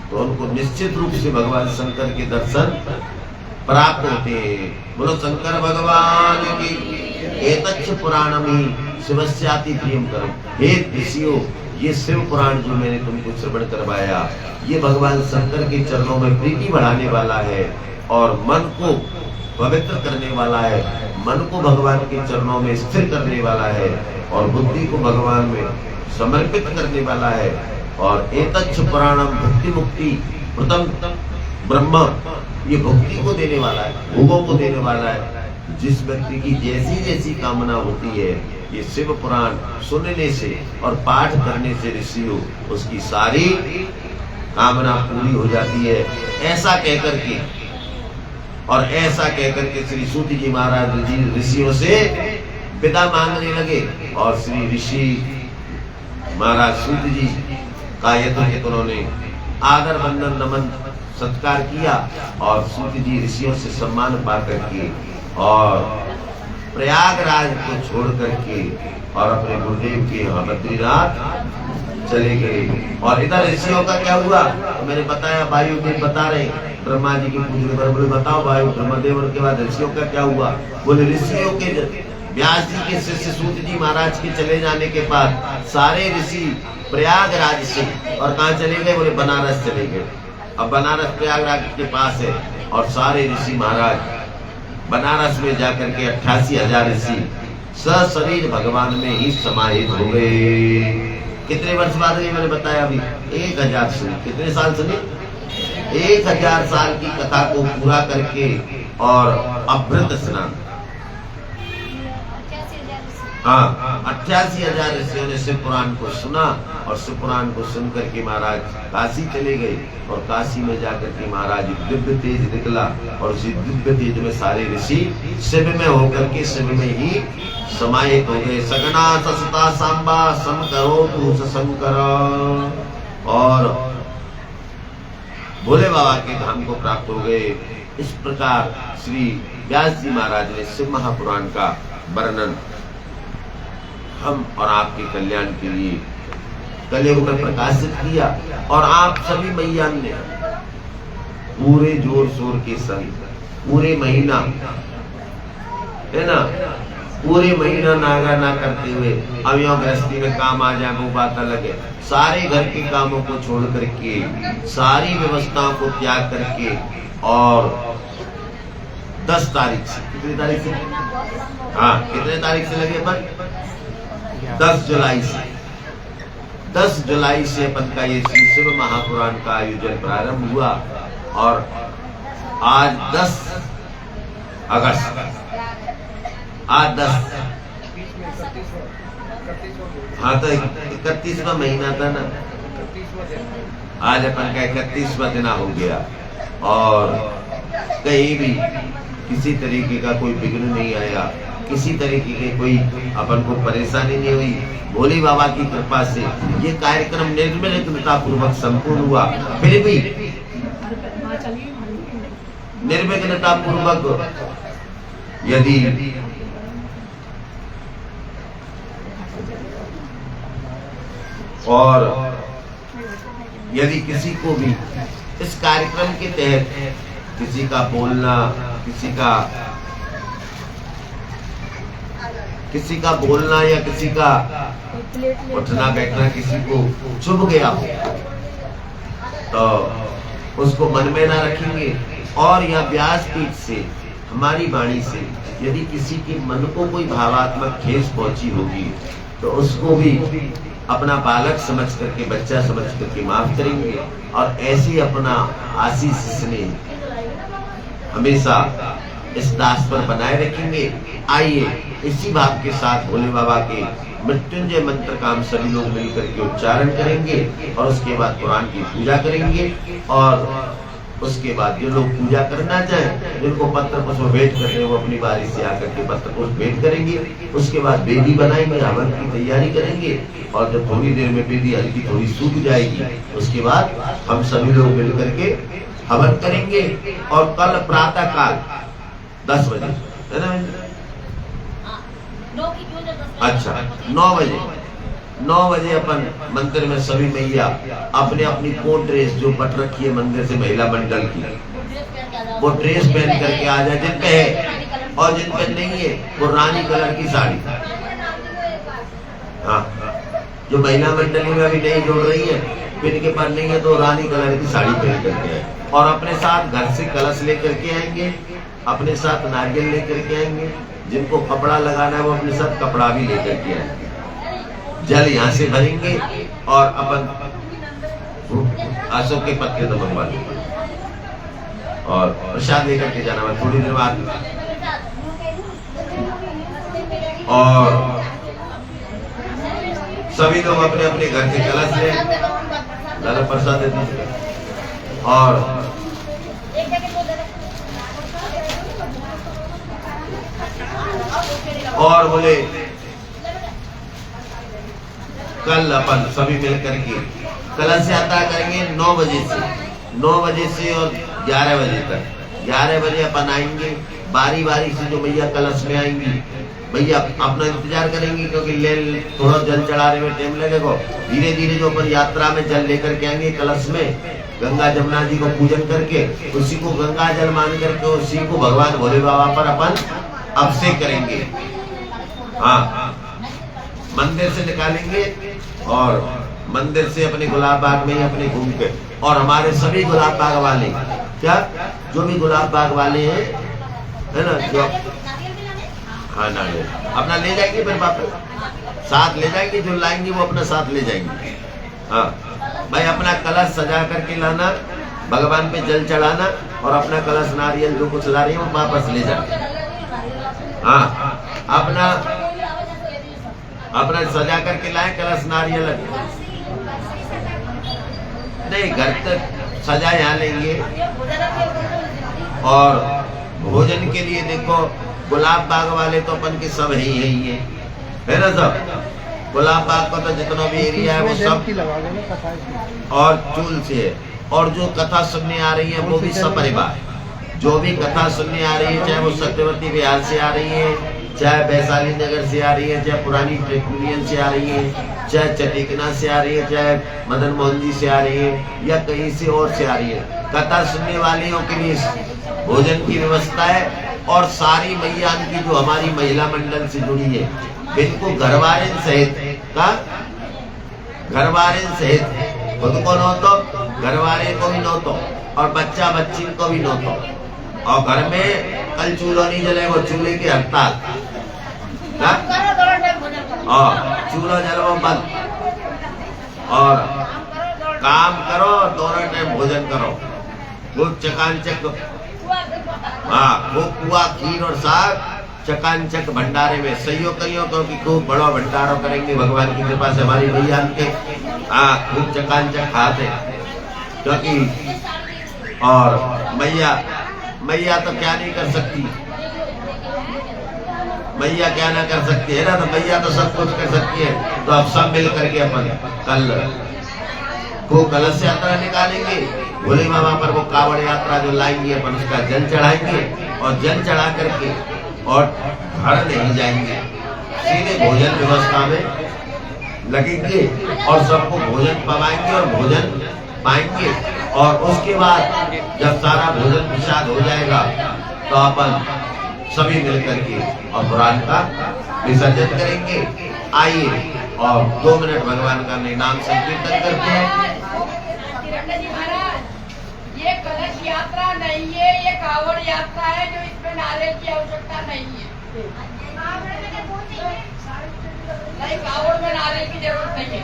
तो उनको निश्चित रूप से भगवान शंकर के दर्शन प्राप्त होते हैं। बोलो शंकर भगवान की। एतच्च पुराणम शिवस्याति प्रियम करम, हे ऋषियों ये शिव पुराण जो मैंने तुमको श्रवण करवाया, ये भगवान शंकर के चरणों में प्रीति बढ़ाने वाला है और मन को पवित्र करने वाला है, मन को भगवान के चरणों में स्थिर करने वाला है और बुद्धि को भगवान में समर्पित करने वाला है। और एतच्च पुराणम भक्ति मुक्ति प्रथम ब्रह्म, ये भक्ति को देने वाला है, भोगों को देने वाला है। जिस व्यक्ति की जैसी जैसी कामना होती है, ये शिव पुराण सुनने से और पाठ करने से ऋषियों उसकी सारी कामना पूरी हो जाती है। ऐसा कहकर के और ऐसा कहकर के श्री सूत जी महाराज जी ऋषियों से विदा मांगने लगे और श्री ऋषि महाराज सूत जी का यथोचित उन्होंने आदर वंदन नमन सत्कार किया और सूत जी ऋषियों से सम्मान पा करके और प्रयागराज को छोड़ करके और अपने गुरुदेव के यहाँ बद्रीनाथ चले गए। और इधर ऋषियों का क्या हुआ, तो मैंने बताया, वायुदेव बता रहे ब्रह्मा जी की पूजने पर, बोले बताओ वायु ब्रह्मदेव, के बाद ऋषियों का क्या हुआ। बोले ऋषियों के व्यास जी के शिष्य सूत जी महाराज के चले जाने के बाद सारे ऋषि प्रयागराज से और कहाँ चले गए, बोले बनारस चले गए। अब बनारस प्रयागराज के पास है और सारे ऋषि महाराज बनारस में जाकर के 88,000 ऋषि सशरीर भगवान में ही समाहित हो गए। कितने वर्ष बाद ये मैंने बताया अभी, 1000 सुनी। कितने साल सुनी, 1000 साल की कथा को पूरा करके और अभृत स्नान, हाँ 88,000 ऋषियों ने शिव पुराण को सुना और शिव पुराण को सुन करके महाराज काशी चले गए और काशी में जाकर के महाराज दिव्य तेज निकला और उसी दिव्य तेज में सारे ऋषि शिव में होकर के शिव में ही समाहित हो गए। सगना ससता सांबा सम करो तू शंकर, और भोले बाबा के धाम को प्राप्त हो गए। इस प्रकार श्री व्यास जी महाराज ने शिव महापुराण का वर्णन हम और आपके कल्याण के लिए कलयुग में प्रकाशित किया और आप सभी मैया ने पूरे जोर शोर के संग पूरे महीना, है ना, पूरे महीना नागा ना करते हुए, अब यहाँ गृहस्थी में काम आ जाए वो बात अलग है, सारे घर के कामों को छोड़ करके, सारी व्यवस्थाओं को त्याग करके और 10 तारीख से, कितनी तारीख से, हाँ कितने तारीख से लगे अपन, 10 जुलाई से, 10 जुलाई से अपन का ये श्री शिव महापुराण का आयोजन प्रारंभ हुआ और आज 10 अगस्त, आज 10, हाँ तो 31वां महीना था ना, आज अपन का 31वां दिन हो गया और कहीं भी किसी तरीके का कोई विघ्न नहीं आया, किसी तरीके की कोई अपन को परेशानी नहीं हुई। भोले बाबा की कृपा से ये कार्यक्रम निर्विघ्नता पूर्वक संपूर्ण हुआ। फिर भी निर्विघ्नता पूर्वक यदि और यदि किसी को भी इस कार्यक्रम के तहत किसी का बोलना, किसी का बोलना या किसी का उठना बैठना किसी को चुभ गया हो तो उसको मन में ना रखेंगे और या व्यासपीठ से हमारी वाणी से यदि किसी के मन को कोई भावात्मक ठेस पहुंची होगी तो उसको भी अपना बालक समझ करके, बच्चा समझ करके माफ करेंगे और ऐसे अपना आशीष स्नेह हमेशा इस दास पर बनाए रखेंगे। आइए इसी भाव के साथ भोले बाबा के मृत्युंजय मंत्र का हम सभी लोग मिलकर के उच्चारण करेंगे और उसके बाद कुरान की पूजा करेंगे और उसके बाद जो लोग पूजा करना चाहें, जिनको पत्र पुष्प भेंट करते हैं वो अपनी बारी से आकर के पत्र पुष्प भेंट करेंगे। उसके बाद वेदी बनाएंगे, हवन की तैयारी करेंगे और जब थोड़ी देर में वेदी हल्की थोड़ी सूख जाएगी उसके बाद हम सभी लोग मिलकर के हवन करेंगे और कल प्रातः काल 10 बजे, है ना, अच्छा 9 बजे अपन मंदिर में सभी मैया अपने अपनी कोट ड्रेस जो पट रखी है मंदिर से महिला मंडल की, वो ड्रेस पहन करके आ जाए जिन पे है, और जिन पे नहीं है वो रानी कलर की साड़ी, हाँ जो महिला मंडली में अभी नहीं जोड़ रही है, जिनके पास नहीं है तो रानी कलर की साड़ी पहन करके आए और अपने साथ घर से कलश लेकर के आएंगे, अपने साथ नारियल लेकर के आएंगे, जिनको कपड़ा लगाना है वो अपने साथ कपड़ा भी लेकर के आएंगे। जल यहाँ से भरेंगे और अपन अशोक के पत्ते तो मंगवा लो और प्रसाद लेकर के जाना थोड़ी देर बाद। और सभी लोग अपने अपने घर के कलश ले दादा प्रसाद दे दीजिए और बोले कल अपन सभी मिलकर के कलश यात्रा करेंगे 9 बजे से और 11 बजे तक। 11 बजे अपन आएंगे बारी बारी से, जो भैया कलश में आएंगी भैया अपना इंतजार करेंगे, क्योंकि थोड़ा जल चढ़ाने में टाइम लगेगा। धीरे धीरे जो अपन यात्रा में जल लेकर के आएंगे कलश में, गंगा जमुना जी को पूजन करके उसी को गंगा जल मान करके उसी को भगवान भोले बाबा पर अपन अभिषेक करेंगे। हाँ, मंदिर से निकालेंगे और मंदिर से अपने गुलाब बाग में अपने घूम के, और हमारे सभी गुलाब बाग वाले क्या जो भी गुलाब बाग वाले हैं है ना, जो हाँ नारियल अपना ले जाएंगे, फिर वापस साथ ले जाएंगे, जो लाएंगे वो अपना साथ ले जाएंगे। हाँ भाई, अपना कलश सजा करके लाना, भगवान पे जल चढ़ाना और अपना कलश नारियल जो कुछ ला रही है वो वापस ले जाना। हाँ, अपना सजा करके लाए कलश नारियल, नहीं घर तक सजा यहाँ लेंगे। और भोजन के लिए देखो गुलाब बाग वाले तो अपन के सब है ना सब। गुलाब बाग का तो जितना भी एरिया है वो सब और चूल से है। और जो कथा सुनने आ रही है वो भी सब परिवार, जो भी कथा सुनने आ रही है, चाहे वो सत्यवती बिहार से आ रही है, चाहे वैशाली नगर से आ रही है, चाहे पुरानी ट्रिब्यूनियन से आ रही है, चाहे चटिकना से आ रही है, चाहे मदन मोहन जी से आ रही है, या कहीं से और से आ रही है, कथा सुनने वालियों के लिए भोजन की व्यवस्था है। और सारी मैया की जो हमारी महिला मंडल से जुड़ी है, बिल्कुल घरवारे सहित का घरवारे सहित, खुद को नो तो घरवारे को भी नो तो और बच्चा बच्ची को भी नो तो। और घर में कल चूल्हा नहीं जले, वो चूल्हे की हड़ताल, चूल्हा जलवा बंद, और काम करो, दोनों टाइम भोजन करो, खूब चकांचक। हाँ, वो पुआ खीर और साग चकांचक भंडारे में सहियो करियो, क्योंकि खूब बड़ा भंडारा करेंगे भगवान की कृपा से हमारी भैया के। हाँ, खूब चकांचक खाते, क्योंकि और मैया तो क्या नहीं कर सकती, मैया क्या ना कर सकती है ना, तो मैया तो सब कुछ कर सकती है। तो अब सब मिल करके अपन कल को कलश यात्रा निकालेंगे, भोले बाबा पर वो कावड़ यात्रा जो लाएंगे अपन उसका जल चढ़ाएंगे, और जल चढ़ा करके और घर नहीं जाएंगे, सीधे भोजन व्यवस्था में लगेंगे और सबको भोजन पवाएंगे और भोजन पाएंगे। और उसके बाद जब सारा भोजन प्रसाद हो जाएगा तो अपन सभी मिलकर के और पुराण का विसर्जन करेंगे। आइए और 2 मिनट भगवान का नाम संकीर्तन करते हैं। ये कलश यात्रा नहीं है, ये कावड़ यात्रा है, जो इसमें नारियल की आवश्यकता नहीं है। नहीं, कावड़ में नारियल की जरूरत नहीं है।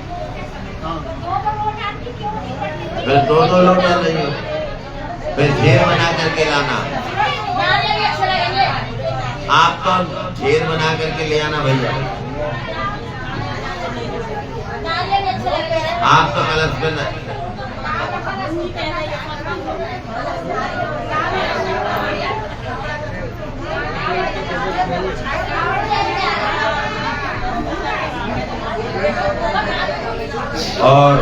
फिर 2 लोटा नहीं हो, फिर घेर बना करके लाना। आप तो घेर बना करके ले आना भैया, आप तो कलश पे और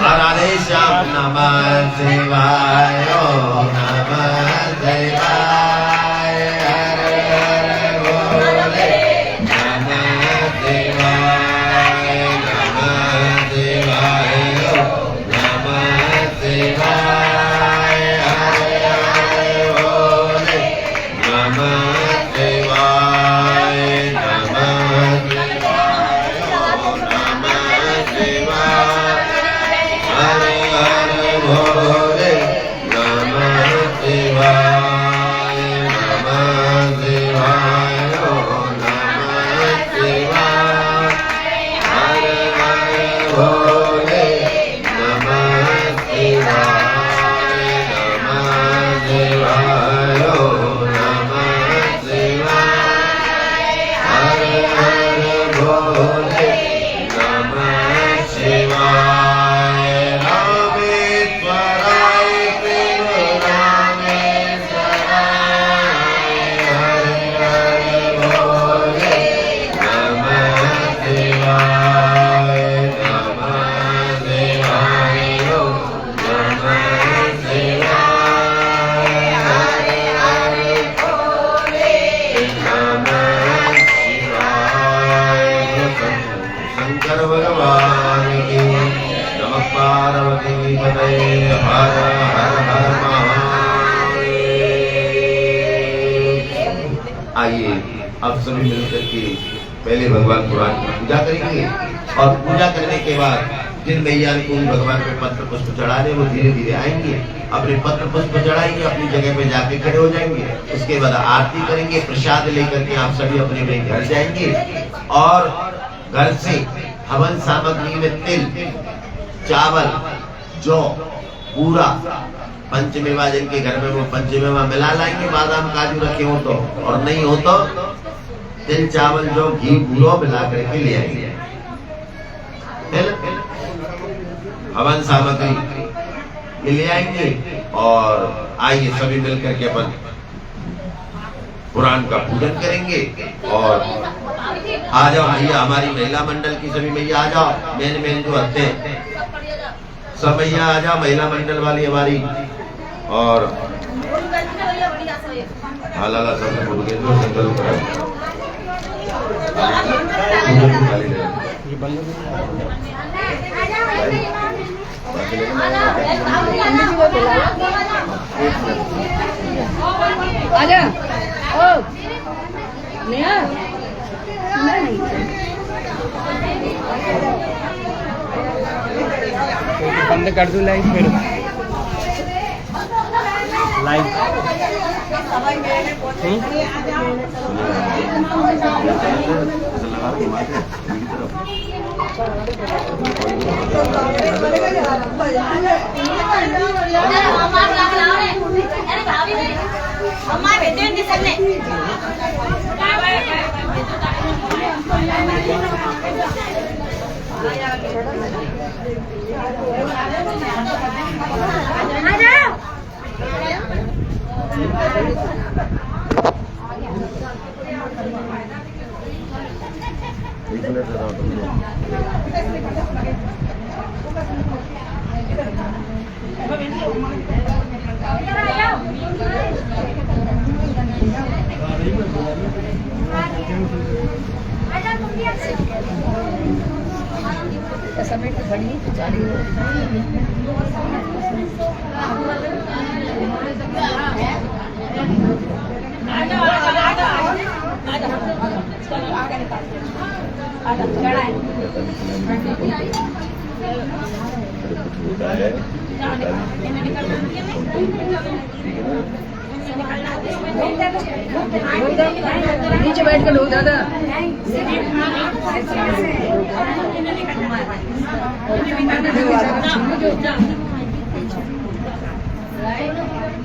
राधे श्याम नमः शिवाय, नमः शिवाय, हर हर भोले, नमः शिवाय, नमः शिवाय, नमः शिवाय, हर हर भोले, नमः शिवाय, नमः शिवाय, हर हर भोले, नमः शिवाय। आइए अब सभी मिलकर के पहले भगवान कुरान की पूजा करेंगे और पूजा करने के बाद जिन भैया को भगवान पे पत्र पुष्प चढ़ाने वो धीरे धीरे आएंगे, अपने पत्र पुष्प चढ़ाएंगे, अपनी जगह पे जाके खड़े हो जाएंगे। उसके बाद आरती करेंगे, प्रसाद लेकर के आप सभी अपने अपने घर जाएंगे और घर से हवन सामग्री में तिल, चावल, जौ, पूरा पंचमेवा जिनके घर में वो पंचमेवा मिला लाएंगे, बादाम काजू रखे हो तो, और नहीं हो तो तिल, चावल, जौ, घी, पूरा मिला करके ले आएंगे। हवन सामग्री ले आएंगे और आइए सभी मिलकर के अपन कुरान का पूजन करेंगे। और आ जाओ भैया, हमारी महिला मंडल की सभी भैया आ जाओ, मेन जो हत्ते सब भैया आ जाओ, महिला मंडल वाली हमारी। और हालाला सब बोल गए तो संकल्प करो। आजा ओ नेहा बंद कर दो लाइव फिर लाइव नीचे बैठ कर लो दादा।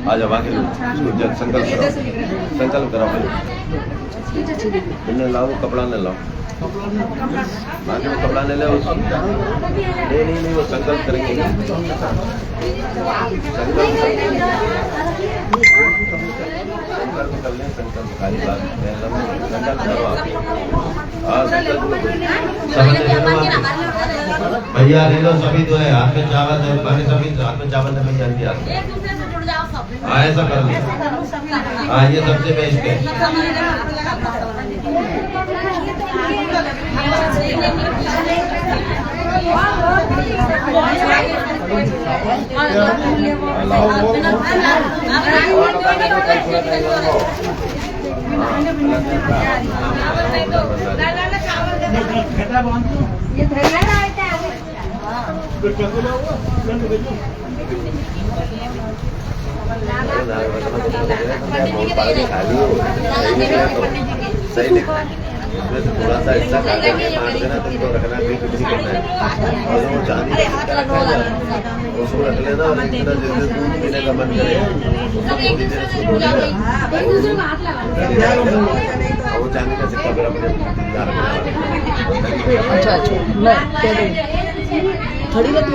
आ जाओ बाकी लोग संकल्प करो भाई, लाओ कपड़ा न लाओ, बाकी में कपड़ा नहीं ले, नहीं वो संकल्प करेंगे। संकल्प खाली बात भैया ले लो सभी, तो है हाथ में चावल है, बाकी सभी हाथ में चावल है भैया। हाँ ऐसा कर लिया, हाँ ये सबसे बेस्ट है। सही इसमें से थोड़ा सा हिस्सा काट के मार देना, तुमको रखना भी कुछ नहीं करना है। और वो चांदी उसको रख लेना, और इस तरह जैसे दूध पीने का मन करे और वो चांदी का सिक्का फिर अपने अच्छा थोड़ी बहुत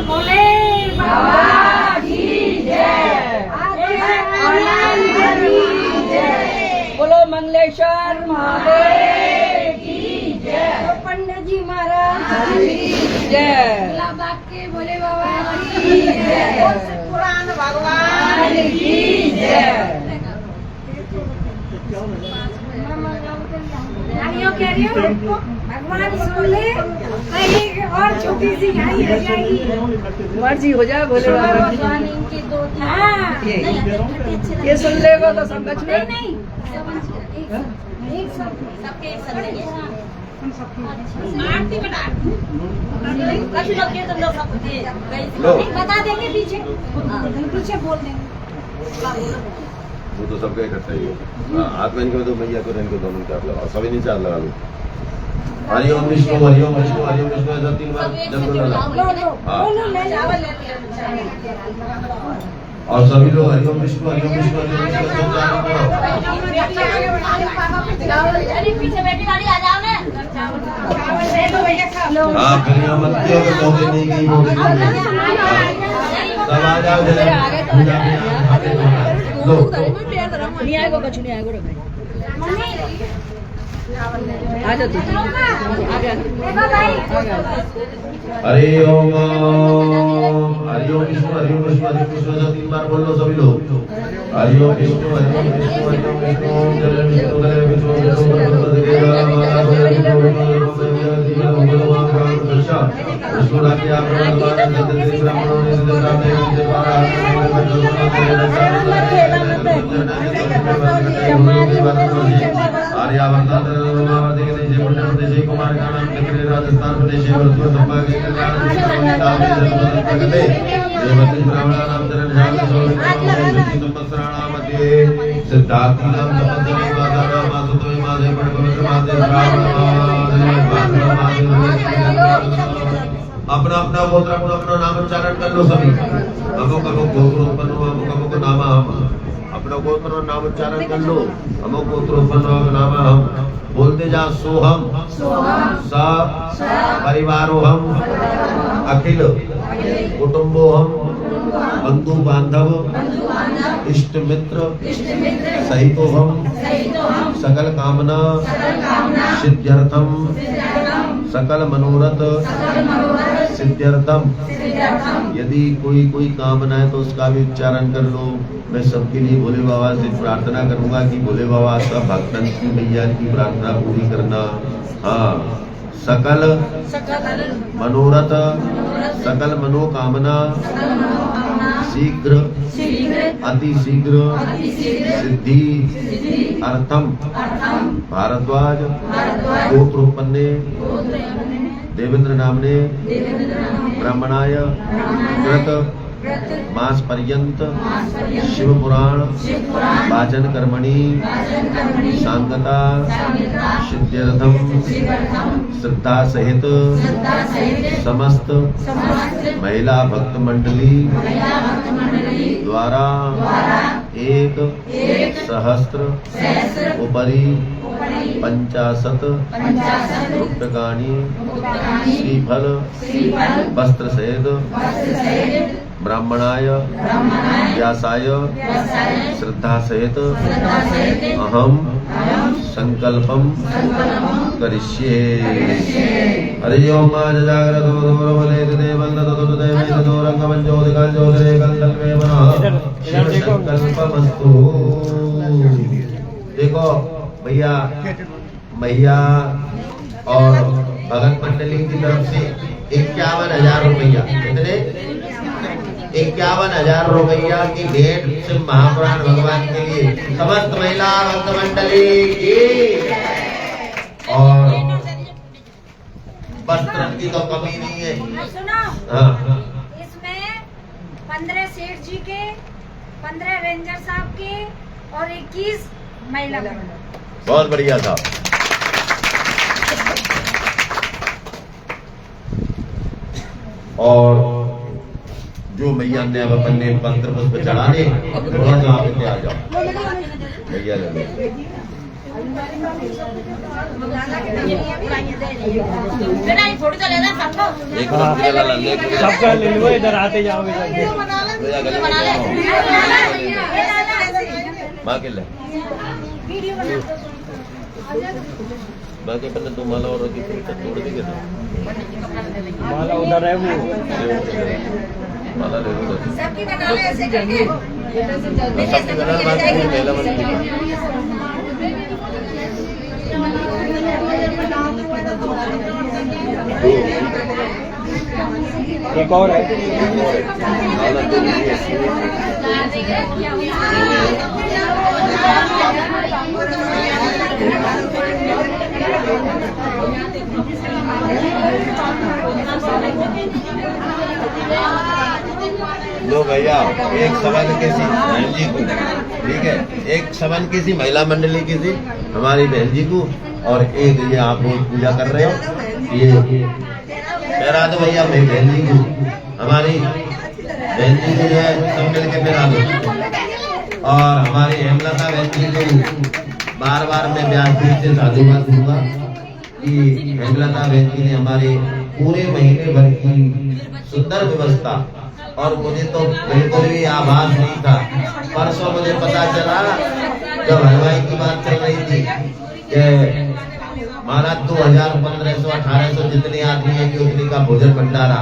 बोले बाबा की जय। सिद्धेश्वर महादेव की जय। पंडित जी महाराज की जय। बाग के भोले बाबा की जय। पुराण भगवान की जय। भगवान सुन ले। एक और छोटी सी गाड़ी आ जाएगी। मर्जी हो जाए भोले बाबा की। हाँ। ये सुन लेगा तो सब बच गए। नहीं एक सबके एक संग आरती बता कभी लोग के तुम लोग सब बता देंगे पीछे पीछे बोल देंगे। वो तो सबका इकट्ठा ही है। हाथ में इनको दो, मैया को इनको दोनों चार लगाओ, सभी नहीं चार लगा लो। हरिओम विष्णु हरिओम विष्णु हरिओम विष्णु ऐसा 3 बार जब और सभी लोग हरिओम विष्णु हरिओम विष्णु हरिओम विष्णु पीछे बैठी वाली आ जाओ ना। हाँ कलिया मत दियो कि मौके नहीं गई मौके नहीं गई। सब आ जाओ जरा पूजा में आगे लो। नहीं आएगा कछु नहीं आएगा रे आ जा तू आ गया। हरि ओम हरि ओम विष्णु हरि ओम विष्णु हरि ओम विष्णु ऐसा 3 बार बोल लो सभी लोग। हरि ओम विष्णु हरि ओम विष्णु हरि ओम विष्णु जल विष्णु गले विष्णु विष्णु राज्य जय कुमार का नाम राजस्थान प्रदेश सिद्धार्थ अपना अपना गोत्र अपना अपना नाम उच्चारण कर लो सभी। अमुक अमुक गोत्रोत्पन्न अमुक अमुक नाम अपना गोत्र नाम उच्चारण कर लो। अमुक गोत्रोत्पन्न नाम हम बोलते जा सोहम स परिवारोहम अखिल कुटुंबोहम बंधु बांधव इष्ट मित्र सहितोहम सकल कामना सिद्ध्यर्थम सकल मनोरथ सिद्ध्यर्थम। यदि कोई कामना है तो उसका भी उच्चारण कर लो। मैं सबके लिए भोले बाबा से प्रार्थना करूंगा कि भोले बाबा सब भक्तन की मैया की प्रार्थना पूरी करना। हाँ सकल मनोरथ सकल मनोकामना शीघ्र अति शीघ्र सिद्धि अर्थम भारद्वाज गोत्रोत्पन्ने देवेंद्र नामने ब्राह्मणाय कृत मास पर्यंत शिव पुराण वाचन कर्मणि सांगता सिद्ध्यर्थम श्रद्धा सहित समस्त महिला भक्त मंडली द्वारा 1 सहस्त्र उपरि 50 रूप्यकाणि श्रीफल वस्त्र सहित ब्राह्मणाय व्यासाय श्रद्धा सहित अहम संकल्पम करिष्ये। हरि ओम जागृतो दोरवलेत देवल्लतो देवेतो रंगमंजोदिकांजोदरे कल्लवे मनः शिव संकल्पमस्तु। देखो भैया मैया और भगत मंडली की तरफ से 51,000 रुपया कितने 51,000 रुपया की भेंट से महापुराण भगवान के लिए समस्त महिला भक्त मंडली की। और वस्त्र की तो कमी नहीं है। सुनो हाँ इसमें 15 सेठ जी के 15 रेंजर साहब के और 21 महिला। बहुत बढ़िया था। और जो मैया ने अब अपने मंत्र पुष्प चढ़ाने थोड़ा सा आप आ जाओ भैया ले सबका ले लो इधर आते जाओगे माँ के ले बाकी पहले दो माला और रखी फिर तोड़ देंगे ना। माला उधर है वो माला ले लो सबकी बना ले ऐसे करके सबकी बना बात पूरी महिला बन गई। एक और है माला दे दीजिए। लो भैया एक सवन किसी बहन जी को, ठीक है, एक सवन किसी महिला मंडली की थी हमारी बहन जी को, और एक ये आप रोज पूजा कर रहे हो ये पैरा दो भैया मेरी बहन जी को, हमारी बहन जी को जो है सब मिल के पैरा दो। और हमारी हेमलता बहन जी को बार बार मैं व्यासपीठ से साधुवाद दूंगा कि हेमलता बहन जी ने हमारे पूरे महीने भर की सुंदर व्यवस्था, और मुझे तो बिल्कुल भी आभास नहीं था। परसों मुझे पता चला जब हलवाई की बात चल रही थी कि महाराज 2500-1500-1800 जितने आदमी है कि उतनी का भोजन भंडारा,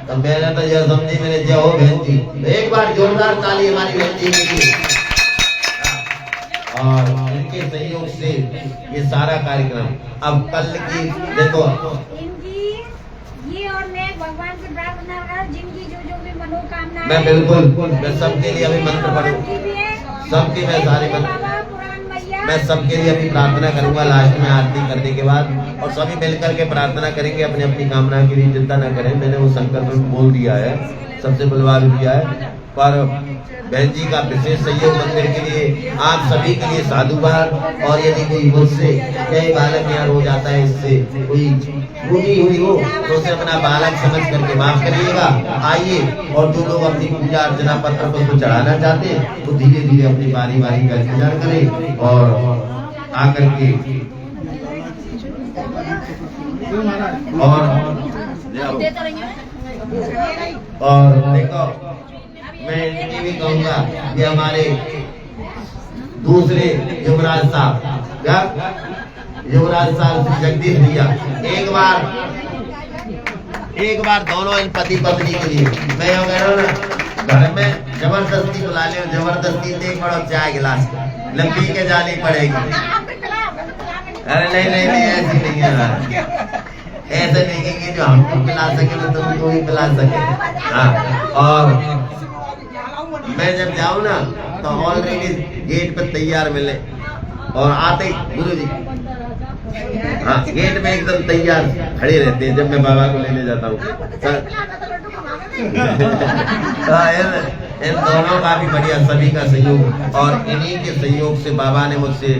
तो मैंने तो यह समझी मैंने जय हो बहन जी। एक बार जोरदार ताली हमारी बहन जी के लिए। और इनके सहयोग से ये सारा कार्यक्रम अब कल की देखो इनकी ये और मैं भगवान से प्रार्थना कर जिनकी जो जो भी मनोकामना मैं बिल्कुल मैं सबके लिए अभी मंत्र पढ़ूं, सबकी मैं सारी मैं सबके लिए अभी प्रार्थना करूंगा लास्ट में आरती करने के बाद, और सभी मिलकर के प्रार्थना करेंगे अपनी अपनी कामना के लिए। चिंता न करें, मैंने वो संकल्प बोल दिया है, सबसे बुलवा भी दिया है। पर बहन जी का विशेष सहयोग मंदिर के लिए आप सभी के लिए साधुवाद। और यदि कोई मुझसे कई बालक यहाँ रो जाता है, इससे कोई त्रुटि हुई हो तो उसे अपना बालक समझ करके माफ करिएगा। आइए, और जो लोग अपनी पूजा अर्चना पत्र को चढ़ाना चाहते हैं वो धीरे धीरे अपनी बारी बारी का इंतजार करें और आकर के और देखो मैं ये भी कहूँगा कि हमारे दूसरे युवराज साहब, क्या युवराज साहब श्री जगदीश भैया, एक बार दोनों इन पति पत्नी के लिए मैं कह रहा हूँ ना, घर में जबरदस्ती बुला ले, जबरदस्ती देख पड़ो चाय गिलास लंबी के जानी पड़ेगी। अरे नहीं नहीं नहीं ऐसी नहीं है, ऐसे नहीं कि जो हमको पिला सके तो तुमको भी पिला सके। हाँ, और मैं जब जाऊँ ना तो ऑलरेडी गेट पे तैयार मिले, और आते ही गुरु जी, हाँ गेट में एकदम तैयार खड़े रहते हैं जब मैं बाबा को लेने जाता हूँ। इन दोनों का भी बढ़िया सभी का सहयोग, और इन्हीं के सहयोग से बाबा ने मुझसे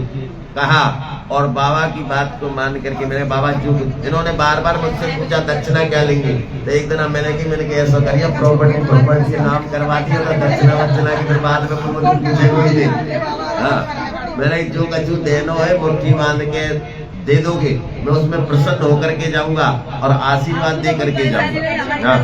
कहा, और बाबा की बात को मान करके मेरे बाबा जो इन्होंने बार बार मुझसे पूछा दक्षिणा क्या लेंगे, तो एक दिन मैंने कहा ऐसा करिए प्रॉपर्टी के नाम करवा दिया था, दक्षिणा वक्षिणा की फिर बाद में मुझे पूछे हुए थे। हाँ, मैंने जो कछु देनो है मुट्ठी बांध के दे दोगे, मैं उसमें प्रसन्न होकर के जाऊंगा और आशीर्वाद दे करके जाऊंगा। हाँ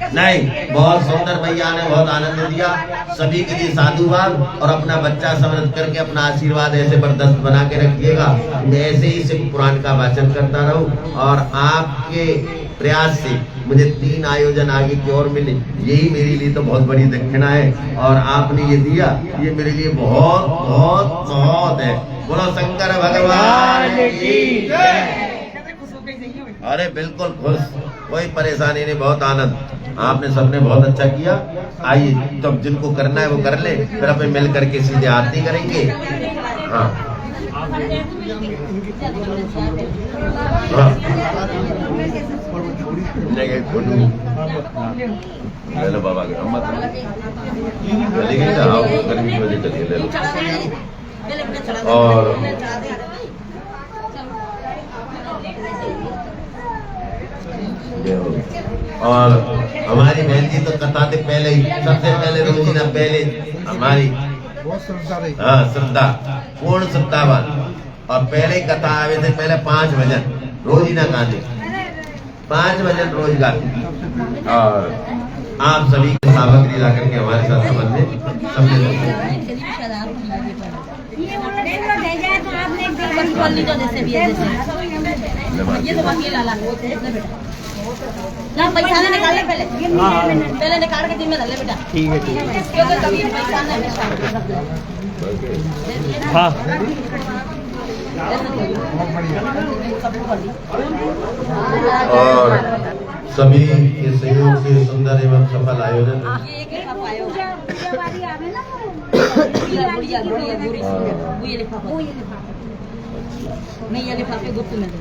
नहीं, बहुत सुंदर भैया ने बहुत आनंद दिया, सभी के लिए साधुवाद, और अपना बच्चा समझ करके अपना आशीर्वाद ऐसे बर्दाश्त बना के रखिएगा। मैं ऐसे ही शिव पुराण का वाचन करता रहूं, और आपके प्रयास से मुझे 3 आयोजन आगे की ओर मिले, यही मेरे लिए तो बहुत बड़ी दक्षिणा है, और आपने ये दिया ये मेरे लिए बहुत बहुत बहुत है। बोलो शंकर भगवान की जय। अरे बिल्कुल खुश, कोई परेशानी नहीं, बहुत आनंद, आपने सबने बहुत अच्छा किया। आइए तो जिनको करना है वो कर ले, फिर अपने मिल करके सीधे आरती करेंगे। हाँ ले बाबा के हम चलिए गए, आओ गर्मी की वजह चलिए ले लो। और हमारी बहन जी तो कथा से पहले ही सबसे पहले रोजीना पहले हमारी हाँ श्रद्धा पूर्ण श्रद्धावान, और पहले कथा आवे से पहले 5 भजन रोजीना गाते, 5 भजन रोज गाते। और आप सभी की सामग्री ला करके हमारे साथ समझे सबने खोल लीजिए जैसे भी है जैसे ये तो बाकी लाला ले बेटा ना पैसा ने निकाल ले पहले निकाल के जिम्मे ले बेटा ठीक है ठीक है क्योंकि कभी पैसा नहीं है हाँ और सभी के सहयोग से सुंदर एवं सफल आयोजन ये एक लिफाफा आयो बुढ़िया वो ये लिफाफा नहीं ये लिफाफे गुप्त में दे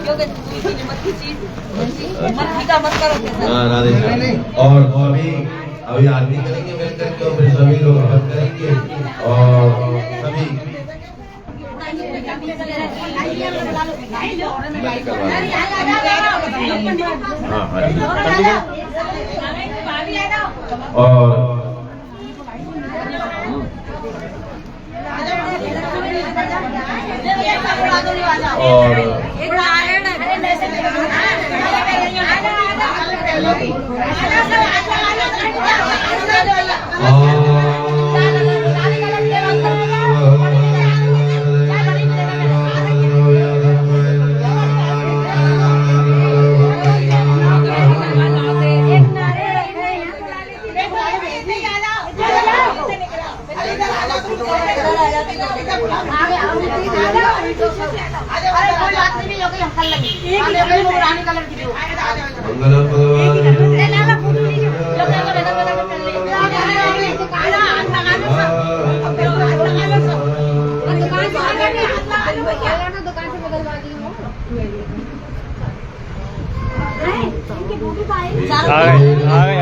क्योंकि कोई मत की चीज मत फीका मत करो के साथ राधे राधे। और अभी आरती करेंगे मिलकर के और फिर सभी लोग हवन करेंगे और सभी और मंगलम आ गए